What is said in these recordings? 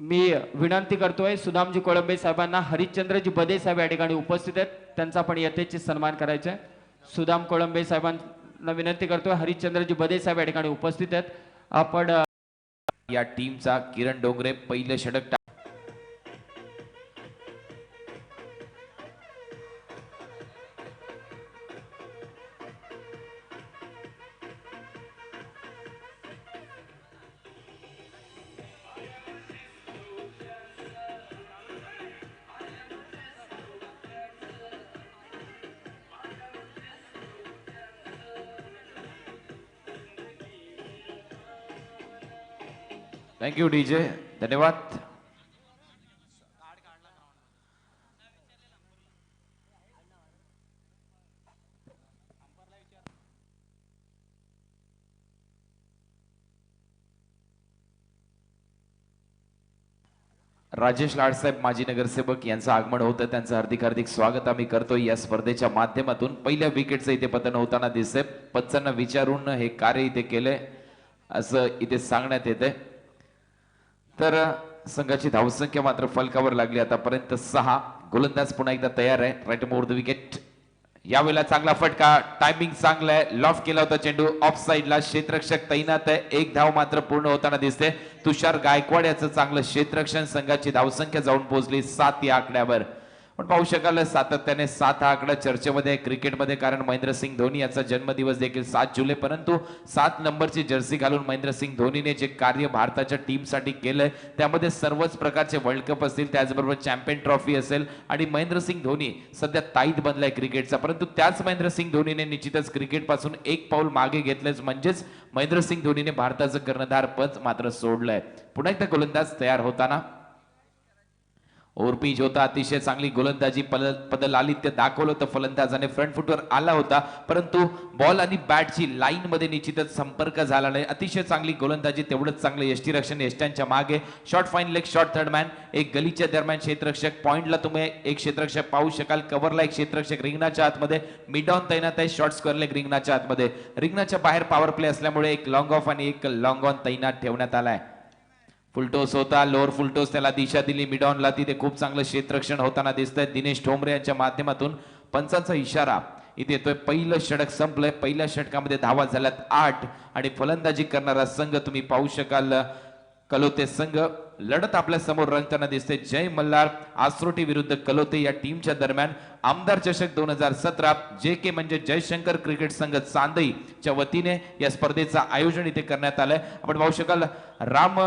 मी विनंती करतोय सुदामजी कोळंबे साहेबांना हरिश्चंद्रजी बदे साहेब या ठिकाणी उपस्थित आहेत, त्यांचा पण यथेच्छ सन्मान करायचा आहे. सुदाम कोळंबे साहेबांना विनंती करतोय, हरिश्चंद्रजी बदे साहेब या ठिकाणी उपस्थित आहेत. आपण या टीमचा किरण डोंगरे पहिले षटक थँक्यू डीजे, धन्यवाद. राजेश लाडसाहेब माजी नगरसेवक यांचं आगमन होतं, त्यांचं हार्दिक हार्दिक स्वागत आम्ही करतोय. या स्पर्धेच्या माध्यमातून पहिल्या विकेटचं इथे पतन होताना दिसतंय. पंचांना विचारून हे कार्य इथे केलंय असं इथे सांगण्यात येते. तर संघाची धावसंख्या मात्र फलकावर लागली आतापर्यंत 6. गोलंदाज पुन्हा एकदा तयार आहे. Right more the wicket. यावेळेला चांगला फटका, टायमिंग चांगला आहे. लॉफ केला होता चेंडू ऑफ साइडला. क्षेत्ररक्षक तैनात आहे. एक धाव मात्र पूर्ण होताना दिसते. तुषार गायकवाड याचं चांगलं क्षेत्ररक्षण. संघाची धावसंख्या जाऊन पोहोचली 7 या आकड्यावर. पण पाहू शकाल सातत्याने 7 हा आकडा चर्चेमध्ये क्रिकेटमध्ये, कारण महेंद्रसिंग धोनी याचा जन्मदिवस देखील 7 जुलै. परंतु 7 नंबरची जर्सी घालून महेंद्रसिंग धोनीने जे कार्य भारताच्या टीमसाठी केलंय त्यामध्ये सर्वच प्रकारचे वर्ल्ड कप असतील, त्याचबरोबर चॅम्पियन ट्रॉफी असेल, आणि महेंद्रसिंग धोनी सध्या ताईत बनलाय क्रिकेटचा. परंतु त्याच महेंद्रसिंग धोनीने निश्चितच क्रिकेटपासून एक पाऊल मागे घेतलंच, म्हणजेच महेंद्रसिंग धोनीने भारताचं कर्णधार पद मात्र सोडलंय. पुन्हा एकदा गोलंदाज तयार होताना ओरपीज होता. अतिशय चांगली गोलंदाजी पदलालित्य दाखवलं होतं. फलंदाजाने फ्रंट फुटवर आला होता, परंतु बॉल आणि बॅटची लाईन मध्ये निश्चितच संपर्क झाला नाही. अतिशय चांगली गोलंदाजी, तेवढंच चांगलं यष्टीरक्षण. यष्ट्यांच्या मागे short fine leg, short third man, एक गलीच्या दरम्यान क्षेत्ररक्षक. पॉइंटला तुम्ही एक क्षेत्ररक्षक पाहू शकाल. कव्हरला एक क्षेत्ररक्षक. रिंगणाच्या आतमध्ये मिड ऑन तैनात आहे. शॉर्ट स्क्वेअर लेग रिंगणाच्या आतमध्ये. रिंगणाच्या बाहेर पॉवर प्ले असल्यामुळे एक लॉंग ऑफ आणि एक लॉंग ऑन तैनात ठेवण्यात आलाय. फुलटोस होता, लोअर फुलटोस, त्याला दिशा दिली मिडॉनला. तिथे खूप चांगलं क्षेत्ररक्षण होताना दिसतंय. दिनेश ठोंबरे यांच्या माध्यमातून पंचांचा इशारा इथे येतोय. पहिलं षटक संपलंय. पहिल्या षटकामध्ये धावा झाल्यात 8 आणि फलंदाजी करणारा संघ तुम्ही पाहू शकाल कलोते संघ. लढत आपल्या समोर रंगताना दिसते. जय मल्हार आसरोटी विरुद्ध कलोते या टीमच्या दरम्यान आमदार चषक 2017 JK म्हणजे जयशंकर क्रिकेट संघ चांदईच्या वतीने या स्पर्धेचं आयोजन इथे करण्यात आलंय. आपण पाहू शकाल राम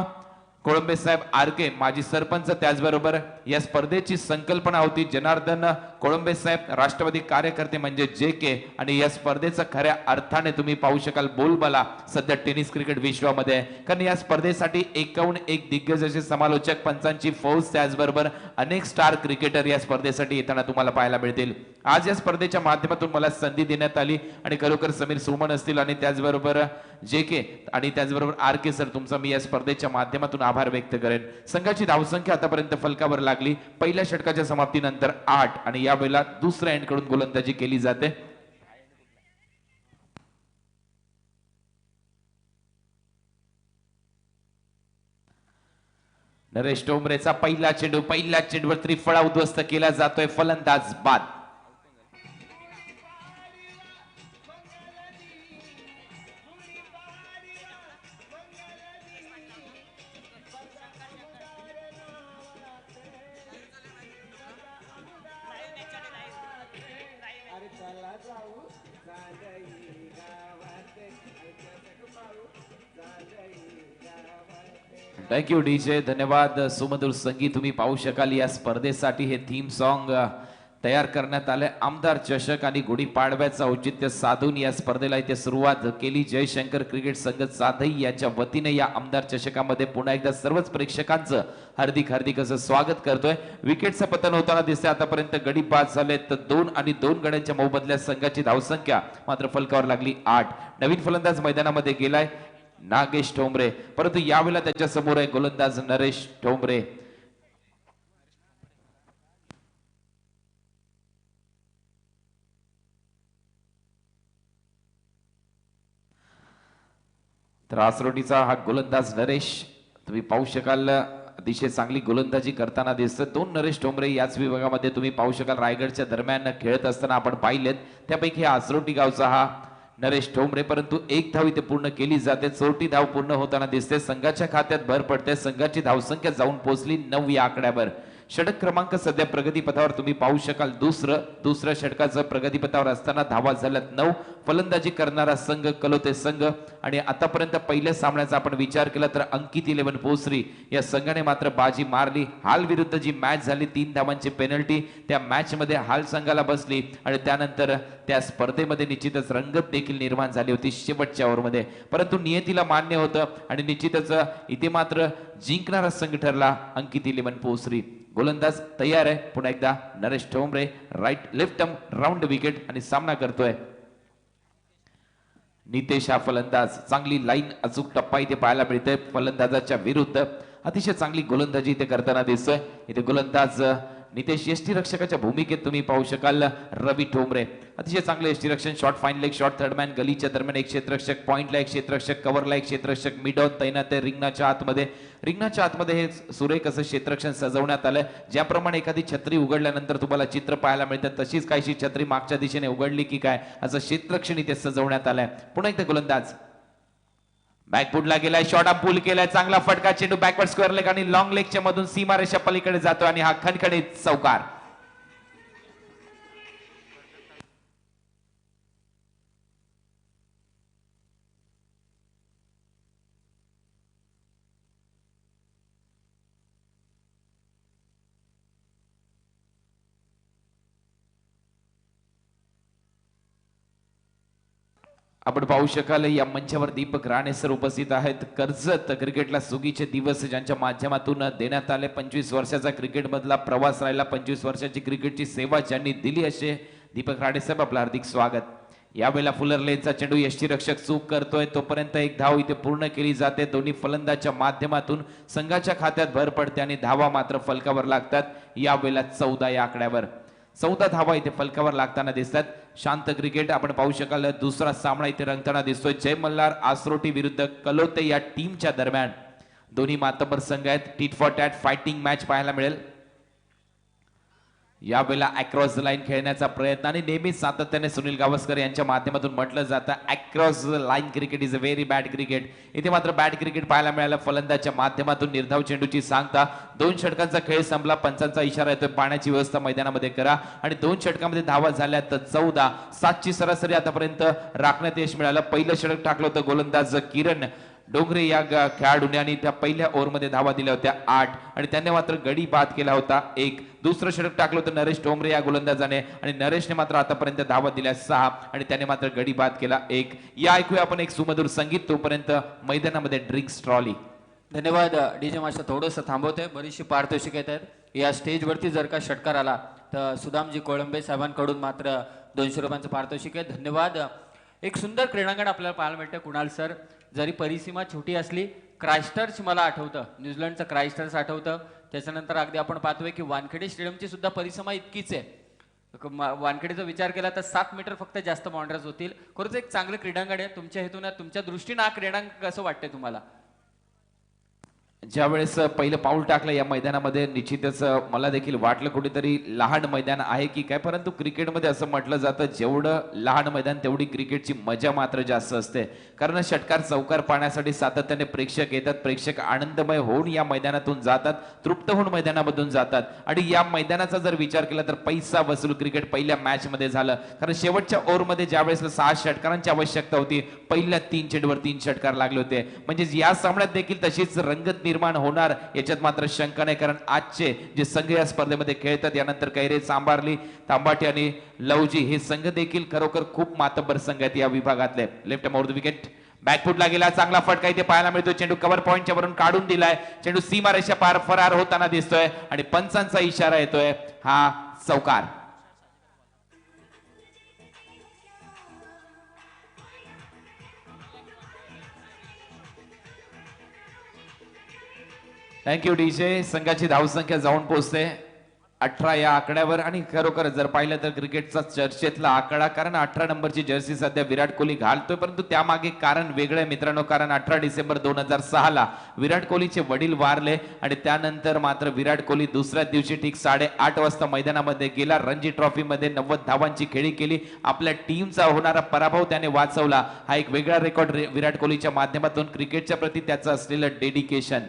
कोळंबे साहेब RK माजी सरपंच, त्याचबरोबर या स्पर्धेची संकल्पना होती जनार्दन कोळंबे साहेब राष्ट्रवादी कार्यकर्ते म्हणजे JK. आणि या स्पर्धेचा खऱ्या अर्थाने तुम्ही पाहू शकाल बोलबाला सध्या टेनिस क्रिकेट विश्वामध्ये आहे, कारण या स्पर्धेसाठी एकाहून एक दिग्गज असे समालोचक, पंचांची फौज, त्याचबरोबर अनेक स्टार क्रिकेटर या स्पर्धेसाठी येताना तुम्हाला पाहायला मिळतील. आज या स्पर्धेच्या माध्यमातून मला संधी देण्यात आली आणि खरोखर समीर सुमन असतील आणि त्याचबरोबर JK आणि त्याचबरोबर RK सर, तुमचा मी या स्पर्धेच्या माध्यमातून आभार व्यक्त करेन. संघाची धावसंख्या आतापर्यंत फलकावर लागली. पहिल्या षटकाच्या समाप्तीनंतर 8 आणि यावेळेला दुसऱ्या एंड कडून गोलंदाजी केली जाते. नरेश टोंबरेचा पहिला चेंडू, पहिल्या चेंडूवर त्रिफळा उद्ध्वस्त केला जातोय. फलंदाज बाद. थँक्यू डीजे, धन्यवाद. सुमधुर संगीत तुम्ही पाहू शकाल. या स्पर्धेसाठी हे थीम सॉन्ग तयार करण्यात आले. आमदार चषक आणि गुढीपाडव्याचं औचित्य साधून या स्पर्धेला इथे सुरुवात केली. जयशंकर क्रिकेट संघ चांदई याच्या वतीने या आमदार चषकामध्ये पुन्हा एकदा सर्वच प्रेक्षकांचं हार्दिक हार्दिक असं स्वागत करतोय. विकेटचं पतन होताना दिसते. आतापर्यंत गडी बाद झाले तर 2 आणि 2 गड्यांच्या मोबदल्यात संघाची धावसंख्या मात्र फलकावर लागली 8. नवीन फलंदाज मैदानामध्ये गेलाय नागेश ठोंबरे, परंतु यावेळेला त्याच्या समोर आहे गोलंदाज नरेश ठोंबरे. तर आसरोटीचा हा गोलंदाज नरेश तुम्ही पाहू शकाल. अतिशय चांगली गोलंदाजी करताना दिसतं. दोन नरेश ठोंबरे याच विभागामध्ये तुम्ही पाहू शकाल. रायगडच्या दरम्यान खेळत असताना आपण पाहिलेत, त्यापैकी आसरोटी गावचा हा नरेश ठोंबरे, परंतु एक धाव इथे पूर्ण केली जाते. 34 धाव पूर्ण होताना दिसते. संघाच्या खात्यात भर पडते. संघाची धावसंख्या जाऊन पोहोचली 9 या आकड्यावर. षटक क्रमांक सध्या प्रगतीपथावर तुम्ही पाहू शकाल. दुसऱ्या षटकाचं प्रगतीपथावर असताना धावा झाल्यात 9. फलंदाजी करणारा संघ कलोते संघ. आणि आतापर्यंत पहिल्या सामन्याचा आपण विचार केला तर अंकित 11 भोसरी या संघाने मात्र बाजी मारली. हाल विरुद्ध जी मॅच झाली 3 धावांची पेनल्टी, त्या मॅच मध्ये हाल संघाला बसली आणि त्यानंतर त्या स्पर्धेमध्ये निश्चितच रंगत देखील निर्माण झाली होती शेवटच्या ओव्हरमध्ये. परंतु नियतीला मान्य होतं आणि निश्चितच इथे मात्र जिंकणारा संघ ठरला अंकित 11 भोसरी. गोलंदाज तयार आहे. पुन्हा एकदा Naresh Thombre right left round wicket आणि सामना करतोय. नितेश हा फलंदाज. चांगली लाईन अचूक टप्पा इथे पाहायला मिळतोय. फलंदाजाच्या विरुद्ध अतिशय चांगली गोलंदाजी इथे करताना दिसतोय. इथे गोलंदाज नितेश यष्टीरक्षकाच्या भूमिकेत तुम्ही पाहू शकाल. रवी ठोंबरे अतिशय चांगले यष्टीरक्षण. Shot fine leg shot third man गलीच्या दरम्यान एक क्षेत्ररक्षक, पॉइंटला एक क्षेत्ररक्षक, कव्हरला एक क्षेत्ररक्षक, मिड ऑन तैनात आहे रिंगणाच्या आतमध्ये. रिंगणाच्या आतमध्ये हे सुरेख असं क्षेत्ररक्षण सजवण्यात आलंय. ज्याप्रमाणे एखादी छत्री उघडल्यानंतर तुम्हाला चित्र पाहायला मिळतं तशीच काहीशी छत्री मागच्या दिशेने उघडली की काय असं क्षेत्ररक्षण इथे सजवण्यात आलंय. पुन्हा एकदा गोलंदाज बॅकफुटला गेलाय. शॉट अप पूल केलाय. चांगला फटका. चेंडू बॅकवर्ड स्क्वेअर लेग आणि लॉंग लेगच्या मधून सीमारेषा पलीकडे जातो आणि हा खणखणीत चौकार. आपण पाहू शकाल या मंचावर दीपक राणे सर उपस्थित आहेत. कर्जत क्रिकेटला सुगीचे दिवस ज्यांच्या माध्यमातून देण्यात आले. 25 वर्षाचा क्रिकेट मधला प्रवास राहिला. 25 वर्षाची क्रिकेटची सेवा ज्यांनी दिली असे दीपक राणे साहेब आपलं हार्दिक स्वागत. यावेळेला फुलर लेनचा चेंडू यष्टीरक्षक चूक करतोय तोपर्यंत एक धाव इथे पूर्ण केली जाते. दोन्ही फलंदाजच्या माध्यमातून संघाच्या खात्यात भर पडते आणि धावा मात्र फलकावर लागतात. यावेळेला 14 या आकड्यावर 14 धावा इथे फलकावर लागताना दिसतात. शांत क्रिकेट आपण पाहू शकाल. दुसरा सामना इथे रंगताना दिसतोय. जय मल्हार आसरोटी विरुद्ध कलोते या टीमच्या दरम्यान. दोन्ही मातबर संघ आहेत. Tit for tat fighting match पाहायला मिळेल. यावेळेला अक्रॉस द लाईन खेळण्याचा प्रयत्न आणि नेहमीच सातत्याने सुनील गावस्कर यांच्या माध्यमातून म्हटलं जातं across the line cricket is a very bad cricket. इथे मात्र बॅड क्रिकेट पाहायला मिळालं. फलंदाजच्या माध्यमातून निर्धाव चेंडूची सांगता. 2 षटकांचा खेळ संपला. पंचांचा इशारा येतोय पाण्याची व्यवस्था मैदानामध्ये करा आणि 2 षटकामध्ये धावा झाल्या तर 14. 7ची सरासरी आतापर्यंत राखण्यात यश मिळालं. पहिलं षटक टाकलं होतं गोलंदाज किरण डोंगरे या खेळाडूने आणि त्या पहिल्या ओव्हरमध्ये धावा दिल्या होत्या 8 आणि त्याने मात्र गडी बाद केला होता 1. दुसरं षटक टाकलं होतं नरेश ठोंबरे या गोलंदाजाने आणि नरेशने मात्र आतापर्यंत धावा दिल्या 6 आणि त्याने मात्र गडी बाद केला 1. या ऐकूया आपण एक सुमधुर संगीत. तोपर्यंत मैदानामध्ये ड्रिंक्स ट्रॉली. धन्यवाद डीजे मास्टर. थोडंसं थांबवतोय. बरीचशी पारितोषिक येत आहेत. या स्टेजवरती जर का षटकार आला तर सुदामजी कोळंबे साहेबांकडून मात्र 200 रुपयांचं पारितोषिक आहे. धन्यवाद. एक सुंदर क्रीडांगण आपल्याला पाहायला मिळतं. कुणाल सर जरी परिसीमा छोटी असली क्राइस्टर्च मला आठवतं. न्यूझीलंडचं क्राइस्टर्च आठवतं. त्याच्यानंतर अगदी आपण पाहतोय की वानखेडे स्टेडियमची सुद्धा परिसीमा इतकीच आहे. वानखेडेचा विचार केला तर 7 मीटर फक्त जास्त बाउंड्रीज होतील. खरंच एक चांगलं क्रीडांगण आहे. तुमच्या हेतून तुमच्या दृष्टीनं हा क्रीडांगण कसं वाटतंय तुम्हाला? ज्यावेळेस पहिलं पाऊल टाकलं या मैदानामध्ये निश्चितच मला देखील वाटलं कुठेतरी लहान मैदान आहे की काय. परंतु क्रिकेटमध्ये असं म्हटलं जातं जेवढं लहान मैदान तेवढी क्रिकेटची मजा मात्र जास्त असते. कारण षटकार चौकार पाहण्यासाठी सातत्याने प्रेक्षक येतात. प्रेक्षक आनंदमय होऊन या मैदानातून जातात. तृप्त होऊन मैदानामधून जातात आणि या मैदानाचा जर विचार केला तर पैसा वसूल क्रिकेट पहिल्या मॅच मध्ये झालं. कारण शेवटच्या ओव्हरमध्ये ज्यावेळेस 6 षटकारांची आवश्यकता होती पहिल्या 3 चेंडूवर 3 षटकार लागले होते. म्हणजे या सामन्यात देखील तशीच रंगत निर्माण होणार याच्यात मात्र शंका नाही. कारण आजचे जे संघ या स्पर्धेमध्ये खेळतात यानंतर कैरे, सांबार्ली, तांबाटी आणि लवजी हे संघ देखील खरोखर खूप मातब्बर संघ आहेत या विभागातले. Left more the wicket. बॅकफुटला गेला. चांगला फटका इथे पाहायला मिळतो. चेंडू कव्हर पॉइंटच्या वरून काढून दिलाय. चेंडू सीमारेषा पार फरार होताना दिसतोय आणि पंचांचा इशारा येतोय हा चौकार. Thank you DJ. संघाची धावसंख्या जाऊन पोहोचते 18 या आकड्यावर आणि खरोखर जर पाहिलं तर क्रिकेटचा चर्चेतला आकडा, कारण 18 नंबरची जर्सी सध्या विराट कोहली घालतोय, परंतु त्यामागे कारण वेगळं आहे मित्रांनो. कारण 18 डिसेंबर 2006 ला विराट कोहलीचे वडील वारले आणि त्यानंतर मात्र विराट कोहली दुसऱ्या दिवशी ठीक 8:30 वाजता मैदानामध्ये गेला. रणजी ट्रॉफी मध्ये 90 धावांची खेळी केली. आपल्या टीमचा होणारा पराभव त्याने वाचवला. हा एक वेगळा रेकॉर्ड विराट कोहलीच्या माध्यमातून. क्रिकेटच्या प्रती त्याचं असलेलं डेडिकेशन.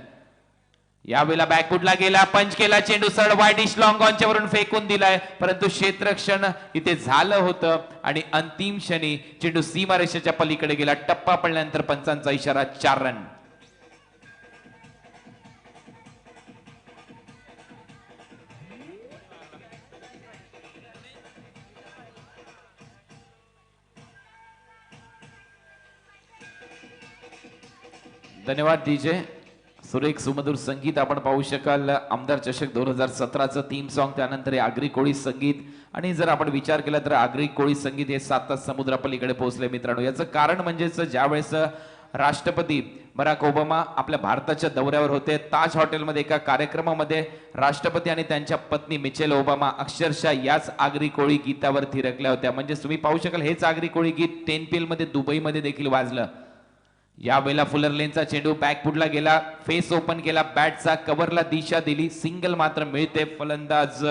यावेळेला बॅकफुटला गेला, पंच केला, चेंडू सरळ वाईडिश लॉंग ऑनच्या वरून फेकून दिलाय, परंतु क्षेत्ररक्षण इथे झालं होतं आणि अंतिम क्षणी चेंडू सीमारेषेच्या पलीकडे गेला. टप्पा पडल्यानंतर पंचांचा इशारा, 4 रन. धन्यवाद डीजे. सुरेख सुमधुर संगीत आपण पाहू शकाल. आमदार चषक 2017चं थीम सॉन्ग, त्यानंतर हे आगरी कोळी संगीत. आणि जर आपण विचार केला तर आगरी कोळी संगीत हे 7 तास समुद्रापलीकडे पोहोचले मित्रांनो. याचं कारण म्हणजेच ज्यावेळेस राष्ट्रपती बराक ओबामा आपल्या भारताच्या दौऱ्यावर होते, ताज हॉटेलमध्ये एका कार्यक्रमामध्ये राष्ट्रपती आणि त्यांच्या पत्नी मिचेल ओबामा अक्षरशः याच आगरी कोळी गीतावर थिरकल्या होत्या. म्हणजे तुम्ही पाहू शकाल हेच आगरी कोळी गीत 10PL मध्ये दुबईमध्ये देखील वाजलं. यावेळेला फुलर लेनचा चेंडू बॅकफुटला गेला, फेस ओपन केला, बॅटचा कव्हरला दिशा दिली, सिंगल मात्र मिळते. फलंदाज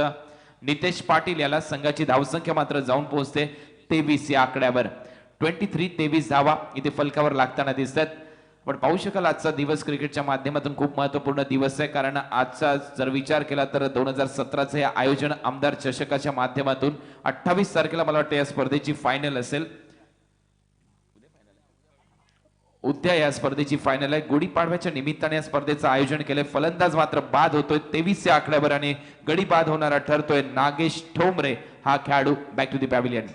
नितेश पाटील याला संघाची धावसंख्या मात्र जाऊन पोहोचते 23 या आकड्यावर. 23 धावा इथे फलकावर लागताना दिसतात. पण पाहू शकाल आजचा दिवस क्रिकेटच्या माध्यमातून खूप महत्वपूर्ण दिवस आहे, कारण आजचा जर विचार केला तर 2017चं हे आयोजन आमदार चषकाच्या माध्यमातून 28 तारखेला मला वाटतं या स्पर्धेची फायनल असेल. उद्या या स्पर्धेची फायनल आहे. गुढीपाडव्याच्या निमित्ताने या स्पर्धेचं आयोजन केलंय. फलंदाज मात्र बाद होतोय 23 या आकड्यावर आणि गडी बाद होणारा ठरतोय नागेश ठोंबरे हा खेळाडू. Back to the pavilion.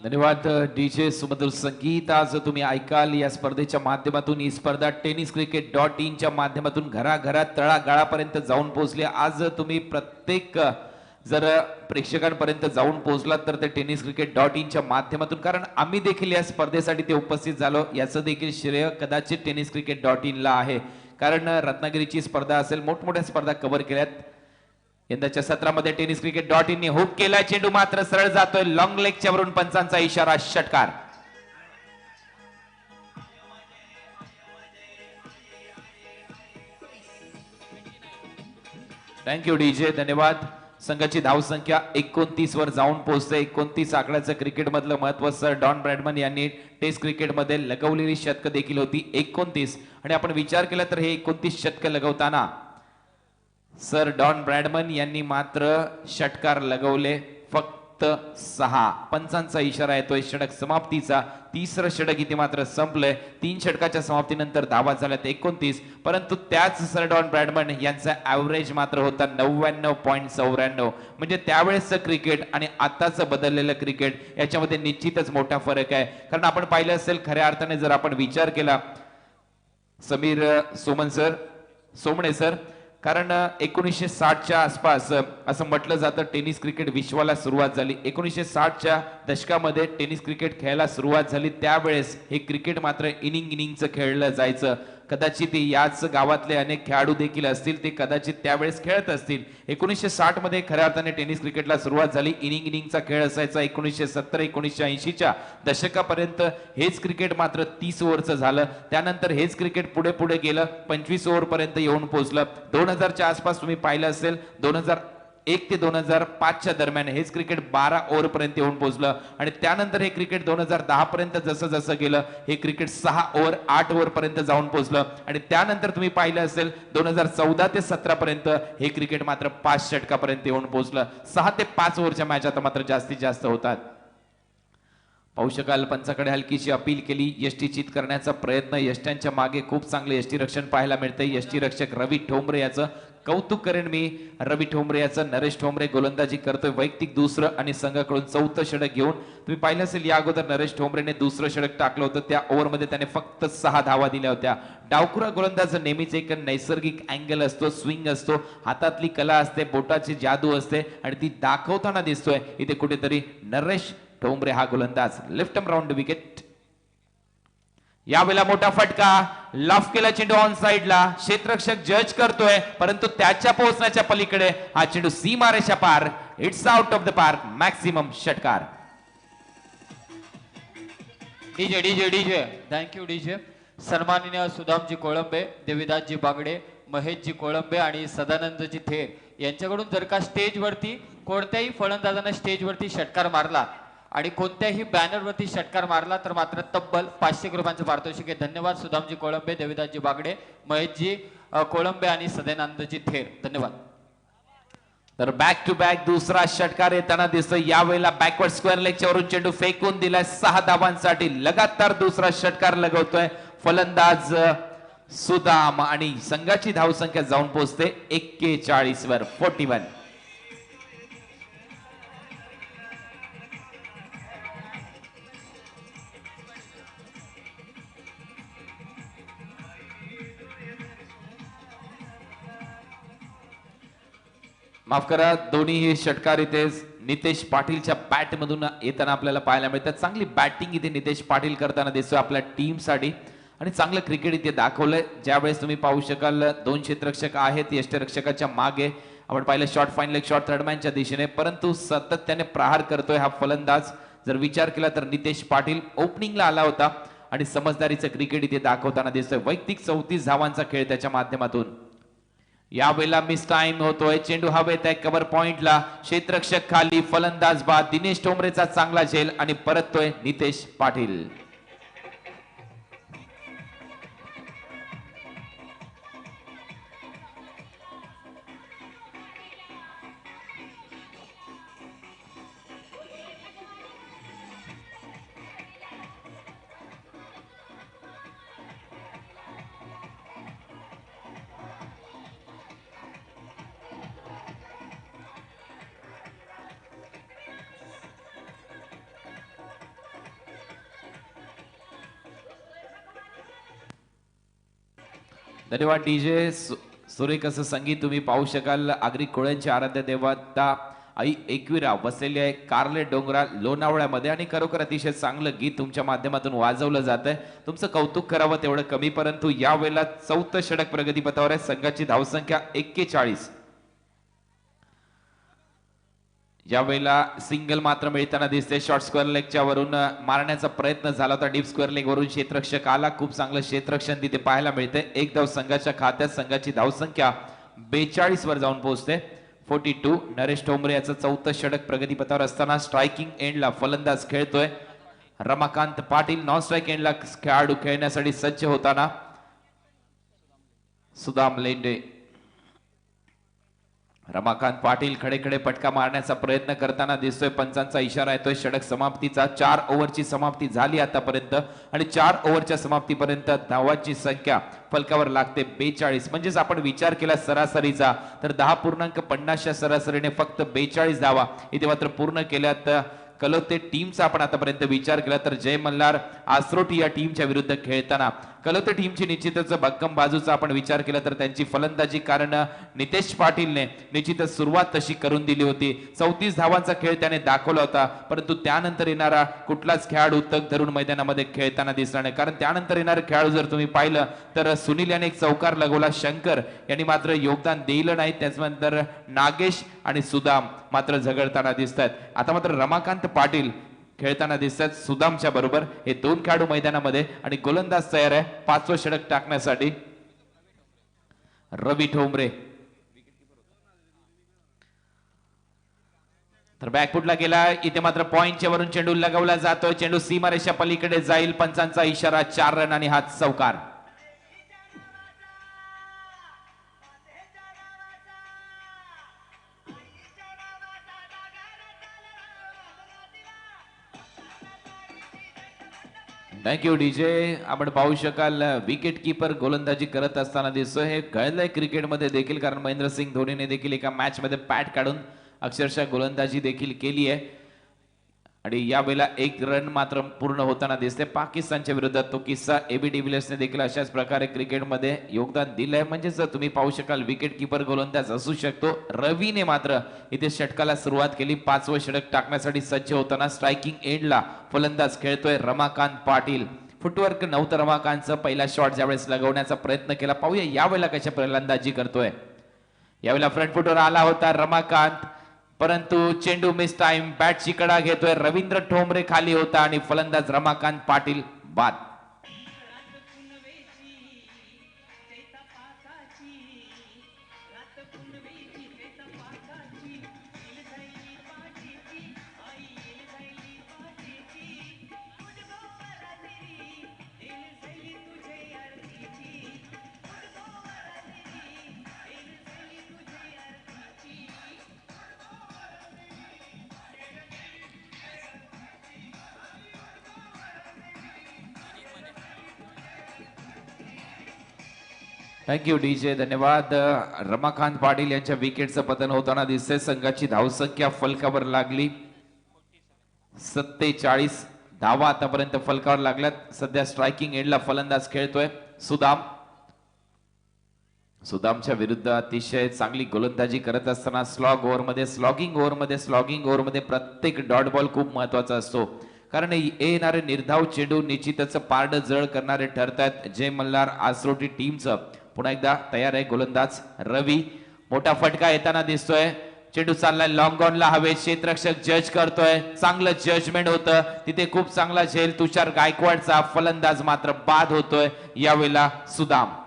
धन्यवाद डीजे सुमधुर संगीत. आज तुम्ही ऐकाल या स्पर्धेच्या माध्यमातून ही स्पर्धा tenniscricket.in च्या माध्यमातून घराघरात तळागाळापर्यंत जाऊन पोहोचली. आज तुम्ही प्रत्येक जर प्रेक्षकांपर्यंत जाऊन पोहोचलात तर ते tenniscricket.in च्या माध्यमातून, कारण आम्ही देखील या स्पर्धेसाठी ते उपस्थित झालो याचं देखील श्रेय कदाचित tenniscricket.in ला आहे. कारण रत्नागिरीची स्पर्धा असेल, मोठमोठ्या स्पर्धा कव्हर केल्यात. यंदाच्या सत्रामध्ये tenniscricket.in ने हुक केला, चेंडू मात्र सरळ जातोय लॉंग लेगच्या वरून. पंचांचा इशारा, षटकार. थँक्यू डीजे, धन्यवाद. संघाची धावसंख्या 29 वर जाऊन पोहोचते. 29 आकड्याचं क्रिकेट मधलं महत्व सर डॉन ब्रॅडमन यांनी टेस्ट क्रिकेटमध्ये लगवलेली शतक देखील होती 29. आणि आपण विचार केला तर हे 29 शतक लगवताना सर डॉन ब्रॅडमन यांनी मात्र षटकार लगवले फक्त 6. पंचांचा इशारा येतोय षटक समाप्तीचा. तिसरं षटक इथे मात्र संपलंय. 3 षटकाच्या समाप्तीनंतर धावा झाल्यात 29, परंतु त्याच सर डॉन ब्रॅडमन यांचा ऍव्हरेज मात्र होता 99.94. म्हणजे त्यावेळेसचं क्रिकेट आणि आताचं बदललेलं क्रिकेट याच्यामध्ये निश्चितच मोठा फरक आहे. कारण आपण पाहिलं असेल खऱ्या अर्थाने जर आपण विचार केला समीर सोमणे सर, कारण 1960च्या आसपास असं म्हटलं जातं टेनिस क्रिकेट विश्वाला सुरुवात झाली. 1960च्या दशकामध्ये टेनिस क्रिकेट खेळायला सुरुवात झाली. त्यावेळेस हे क्रिकेट मात्र इनिंगचं खेळलं जायचं. कदाचित याच गावातले अनेक खेळाडू देखील असतील, ते कदाचित त्यावेळेस खेळत असतील. 1960 मध्ये खऱ्या अर्थाने टेनिस क्रिकेटला सुरुवात झाली. इनिंगचा खेळ असायचा. 1970-1980च्या दशकापर्यंत हेच क्रिकेट मात्र 30 ओव्हरचं झालं. त्यानंतर हेच क्रिकेट पुढे पुढे गेलं, 25 ओव्हर पर्यंत येऊन पोहोचलं. 2000च्या आसपास तुम्ही पाहिलं असेल 2001 ते 2005च्या दरम्यान हेच क्रिकेट 12 ओव्हर पर्यंत येऊन पोहोचलं. आणि त्यानंतर हे क्रिकेट 2010 पर्यंत जसं जसं गेलं हे क्रिकेट 6 ओव्हर 8 ओव्हर पर्यंत जाऊन पोहोचलं. आणि त्यानंतर तुम्ही पाहिलं असेल 2014 ते 17 पर्यंत हे क्रिकेट मात्र 5 षटकापर्यंत येऊन पोहोचलं. 6 ते 5 ओव्हरच्या मॅच आता मात्र जास्तीत जास्त होतात. पाहू शकाल पंचाकडे हलकीशी अपील केली. यष्टी चित करण्याचा प्रयत्न. यष्ट्यांच्या मागे खूप चांगले यष्टीरक्षण पाहायला मिळते. यष्टीरक्षक रवी ठोंबरे याचं कौतुक करेन मी रवी ठोंबरे याचं. नरेश ठोंबरे गोलंदाजी करतोय, वैयक्तिक दुसरं आणि संघाकडून 4थं षटक घेऊन. तुम्ही पाहिलं असेल या अगोदर नरेश ठोंबरेने दुसरं षटक टाकलं होतं, त्या ओव्हरमध्ये त्याने फक्त 6 धावा दिल्या होत्या. डावखुरा गोलंदाज नेहमीच एक नैसर्गिक अँगल असतो, स्विंग असतो, हातातली कला असते, बोटाची जादू असते आणि ती दाखवताना दिसतोय इथे कुठेतरी नरेश ठोंबरे हा गोलंदाज. Left arm round wicket. यावेळेला मोठा फटका, लॉफ केला चेंडू ऑन साइडला. क्षेत्ररक्षक जज करतोय, परंतु त्याच्या पोहोचण्याच्या पलीकडे हा चेंडू सीमारेषा पार. It's out of the park. Maximum षटकार. DJ DJ DJ thank you DJ. सन्माननीय सुदामजी कोळंबे, देविदासजी बागडे, महेशजी कोळंबे आणि सदानंदजी थेर यांच्याकडून जर का स्टेजवरती कोणत्याही फलंदाजाने स्टेजवरती षटकार मारला आणि कोणत्याही बॅनरवरती षटकार मारला तर मात्र तब्बल 500 रुपयांचं पारितोषिक आहे. धन्यवाद सुदामजी कोळंबे, देविदासजी बागडे, महेशजी कोळंबे आणि सदानंदजी थेर. धन्यवाद. तर बॅक टू बॅक दुसरा षटकार येताना दिसतोय. यावेळेला बॅकवर्ड स्क्वेअर लेगच्या वरून चेंडू फेकून दिलाय 6 धावांसाठी. लगातार दुसरा षटकार लगवतोय फलंदाज सुदाम आणि संघाची धावसंख्या जाऊन पोहोचते 41 वर. 41. माफ करा, दोन्ही षटकार इथे नितेश पाटीलच्या बॅट मधून येताना आपल्याला पाहायला मिळतात. चांगली बॅटिंग इथे नितेश पाटील करताना दिसतोय आपल्या टीमसाठी आणि चांगलं क्रिकेट इथे दाखवलंय. ज्यावेळेस तुम्ही पाहू शकाल 2 क्षेत्ररक्षक आहेत यष्टिरक्षकाच्या मागे. आपण पाहिलं शॉर्ट फाईन लेग शॉर्ट थर्डमॅनच्या दिशेने, परंतु सातत्याने प्रहार करतोय हा फलंदाज. जर विचार केला तर नितेश पाटील ओपनिंगला आला होता आणि समजदारीचं क्रिकेट इथे दाखवताना दिसतोय. वैयक्तिक 34 धावांचा खेळ त्याच्या माध्यमातून. यावेळेला मिस टाइम होतोय, चेंडू हवेत आहे कव्हर पॉइंटला. क्षेत्ररक्षक खाली, फलंदाज बाद. दिनेश ठोंबरेचा चांगला झेल आणि परततोय नितेश पाटील. धन्यवाद डीजे. सुरेख असं संगीत तुम्ही पाहू शकाल. आगरी कोळ्यांची आराध्य देवता आई एकविरा बसलेली आहे कारले डोंगरा लोणावळ्यामध्ये आणि खरोखर अतिशय चांगलं गीत तुमच्या माध्यमातून वाजवलं जात आहे. तुमचं कौतुक करावं तेवढं कमी, परंतु यावेळेला 4थं षटक प्रगतीपथावर आहे. संघाची धावसंख्या 41. यावेळेला सिंगल मात्र मिळताना दिसते. शॉर्ट स्क्वेअर लेगच्या वरून मारण्याचा प्रयत्न झाला होता. डीप स्क्वेअर लेग वरून क्षेत्ररक्षक आला. खूप चांगलं क्षेत्ररक्षण तिथे पाहायला मिळते. एक धाव संघाच्या खात्यात. संघाची धावसंख्या 42 वर जाऊन पोहोचते. 42. नरेश ठोंबरे याचं 4थं षटक प्रगतीपथावर असताना स्ट्रायकिंग एंडला फलंदाज खेळतोय रमाकांत पाटील. नॉन स्ट्राईक एंडला खेळाडू खेळण्यासाठी सज्ज होताना सुदाम लेंडे. रमाकांत पाटील खडेखडे फटका मारण्याचा प्रयत्न करताना दिसतोय. पंचांचा इशारा येतोय षटक समाप्तीचा. 4 ओव्हरची समाप्ती झाली आतापर्यंत आणि 4 ओव्हरच्या समाप्तीपर्यंत धावांची संख्या फलकावर लागते 42. म्हणजेच आपण विचार केला सरासरीचा तर 10.50 सरासरीने फक्त 42 धावा इथे मात्र पूर्ण केल्यात. कलोते टीमचा आपण आतापर्यंत विचार केला तर जय मल्हार आसरोटी या टीमच्या विरुद्ध खेळताना कलोते टीमची निश्चितच भक्कम बाजूचा आपण विचार केला तर त्यांची फलंदाजी, कारण नितेश पाटीलने निश्चितच सुरुवात तशी करून दिली होती. 34 धावांचा खेळ त्याने दाखवला होता, परंतु त्यानंतर येणारा कुठलाच खेळाडू तग धरून मैदानामध्ये खेळताना दिसला नाही. कारण त्यानंतर येणारे खेळाडू जर तुम्ही पाहिलं तर सुनील याने एक चौकार लगवला, शंकर यांनी मात्र योगदान दिलं नाही. त्याच्यानंतर नागेश आणि सुदाम मात्र झगडताना दिसतात. आता मात्र रमाकांत पाटील खेळताना दिसतात सुदामच्या बरोबर. हे 2 खेळाडू मैदानामध्ये आणि गोलंदाज तयार आहे 5वं षटक टाकण्यासाठी रवी ठोंबरे. तर बॅकफुटला गेला. इथे मात्र पॉइंटच्या वरून चेंडू लगवला जातोय. चेंडू सीमारेषा पलीकडे जाईल. पंचांचा इशारा. 4 रन आणि हात चौकार. Thank you DJ. आपण पाहू शकाल विकेट किपर गोलंदाजी करत असताना दिसतोय. हे घडलंय क्रिकेटमध्ये देखील, कारण महेंद्रसिंग धोनीने देखील एका मॅच मध्ये पॅट काढून अक्षरशः गोलंदाजी देखील केली आहे. आणि यावेळेला एक रन मात्र पूर्ण होताना दिसते पाकिस्तानच्या विरोधात. तो किस्सा एबी डिव्हिलियर्सने देखील अशाच प्रकारे क्रिकेटमध्ये योगदान दिलंय. म्हणजेच तुम्ही पाहू शकाल विकेट किपर गोलंदाज असू शकतो. रवीने मात्र इथे षटकाला सुरुवात केली. 5वं षटक टाकण्यासाठी सज्ज होताना स्ट्रायकिंग एंडला फलंदाज खेळतोय रमाकांत पाटील. फुटवर्क नव्हतं रमाकांतचं. पहिला शॉट ज्यावेळेस लगवण्याचा प्रयत्न केला. पाहूया यावेळेला कशा फलंदाजी करतोय. यावेळेला फ्रंट फुटवर आला होता रमाकांत, परंतु चेंडू मिस टाइम. बॅटची कडा घेतोय रवींद्र ठोंबरे, खाली होता आणि फलंदाज रमाकांत पाटील बाद. थँक्यू डीजे, धन्यवाद. रमाकांत पाटील यांच्या विकेटचं पतन होताना दिसतंय. संघाची धावसंख्या फलकावर लागली 47 धावा आतापर्यंत फलकावर लागल्यात. सध्या स्ट्रायकिंग एंडला फलंदाज खेळतोय सुदाम. सुदामच्या विरुद्ध अतिशय चांगली गोलंदाजी करत असताना स्लॉगिंग ओव्हरमध्ये प्रत्येक डॉट बॉल खूप महत्वाचा असतो, कारण येणारे निर्धाव चेंडू निश्चितच पारड जळ करणारे ठरतात. जय मल्हार आसरोटी टीमचं पुन्हा एकदा तयार आहे गोलंदाज रवी. मोठा फटका येताना दिसतोय. चेंडू चाललाय लॉंग ऑनला हवेत. क्षेत्ररक्षक जज करतोय. चांगलं जजमेंट होतं तिथे. खूप चांगला झेल तुषार गायकवाडचा. फलंदाज मात्र बाद होतोय यावेळेला सुदाम.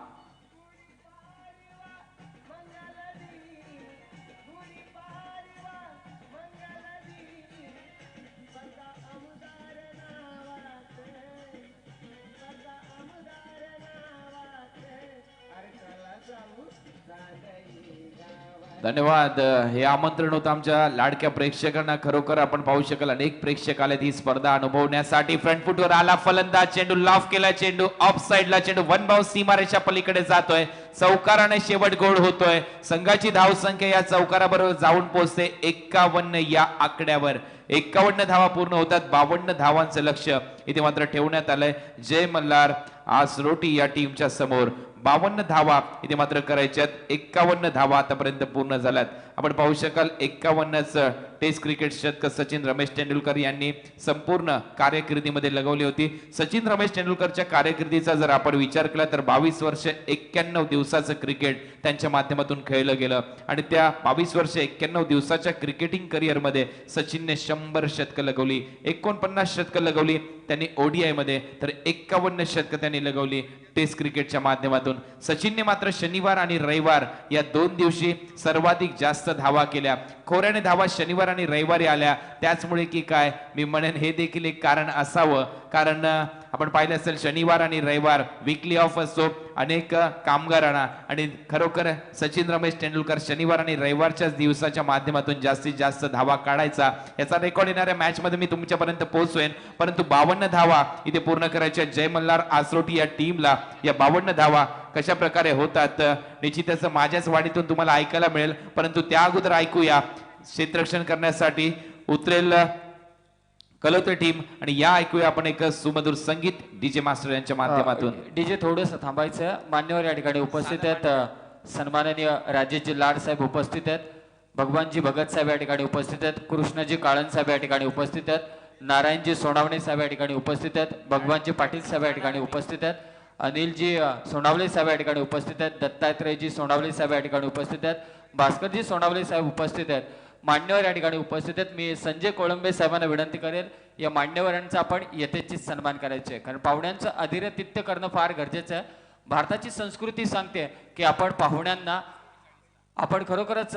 धन्यवाद. हे आमंत्रण होतं आमच्या लाडक्या प्रेक्षकांना. खरोखर आपण पाहू शकाल अनेक प्रेक्षक आले ही स्पर्धा अनुभवण्यासाठी. फ्रंट फुटवर आला फलंदाज. चेंडू लॉफ केला. चेंडू ऑफ साइडला. चेंडू वन बाउन्स सीमारेषा पलीकडे जातोय. चौकाराने शेवट गोड होतोय. संघाची धावसंख्या या चौकाराबरोबर जाऊन पोहोचते 51 या आकड्यावर. 51 धावा पूर्ण होतात. 52 धावांचं लक्ष इथे मात्र ठेवण्यात आलंय जय मल्हार आसरोटी या टीमच्या समोर. 52 धावा इथे मात्र करायच्यात. 51 धावा आतापर्यंत पूर्ण झाल्यात. आपण पाहू शकाल 51च टेस्ट क्रिकेट शतक सचिन रमेश तेंडुलकर यांनी संपूर्ण कारकिर्दीमध्ये लगवली होती. सचिन रमेश तेंडुलकरच्या कारकिर्दीचा जर आपण विचार केला तर 22 वर्ष 91 दिवसाचं क्रिकेट त्यांच्या माध्यमातून खेळलं गेलं. आणि त्या 22 वर्ष 91 दिवसाच्या क्रिकेटिंग करिअर मध्ये सचिनने 100 शतकं लगवली. 49 शतकं लगवली त्यांनी ओडीआय मध्ये, तर 51 शतकं त्यांनी लगवली टेस्ट क्रिकेटच्या माध्यमातून. सचिनने मात्र शनिवार आणि रविवार या 2 दिवशी सर्वाधिक जास्त धावा केल्या. खोऱ्याने धावा शनिवार आणि रविवारी आल्या. त्याचमुळे की काय मी म्हणेन हे देखील एक कारण असावं, कारण आपण पाहिलं असेल शनिवार आणि रविवार विकली ऑफ असतो अनेक कामगारांना. आणि खरोखर सचिन रमेश तेंडुलकर शनिवार आणि रविवारच्याच दिवसाच्या माध्यमातून जास्तीत जास्त धावा काढायचा. याचा रेकॉर्ड येणाऱ्या मॅच मध्ये मी तुमच्यापर्यंत पोहोचवेन. परंतु 52 धावा इथे पूर्ण करायच्या जय मल्हार आसरोटी या टीमला. या 52 धावा कशा प्रकारे होतात निश्चितच माझ्याच वाणीतून तुम्हाला ऐकायला मिळेल. परंतु त्या अगोदर ऐकूया क्षेत्ररक्षण करण्यासाठी उतरेल कलोते टीम, आणि या ऐकूया आपण एक सुमधुर संगीत डीजे मास्टर यांच्या माध्यमातून. डीजे थोडंसं थांबायचं. मान्यवर या ठिकाणी उपस्थित आहेत. सन्माननीय राजेशजी लाड साहेब उपस्थित आहेत. भगवानजी भगत साहेब या ठिकाणी उपस्थित आहेत. कृष्णजी काळन साहेब या ठिकाणी उपस्थित आहेत. नारायणजी सोनावणे साहेब या ठिकाणी उपस्थित आहेत. भगवानजी पाटील साहेब या ठिकाणी उपस्थित आहेत. अनिलजी सोनावले साहेब या ठिकाणी उपस्थित आहेत. दत्तात्रयजी सोनावले साहेब या ठिकाणी उपस्थित आहेत. भास्करजी सोनावले साहेब उपस्थित आहेत. मान्यवर या ठिकाणी उपस्थित आहेत. मी संजय कोळंबे साहेबांना विनंती करेल या मान्यवरांचा आपण यथेचित सन्मान करायचे आहे, कारण पाहुण्यांचं आतिथ्य करणं फार गरजेचं आहे. भारताची संस्कृती सांगते की आपण पाहुण्यांना, आपण खरोखरच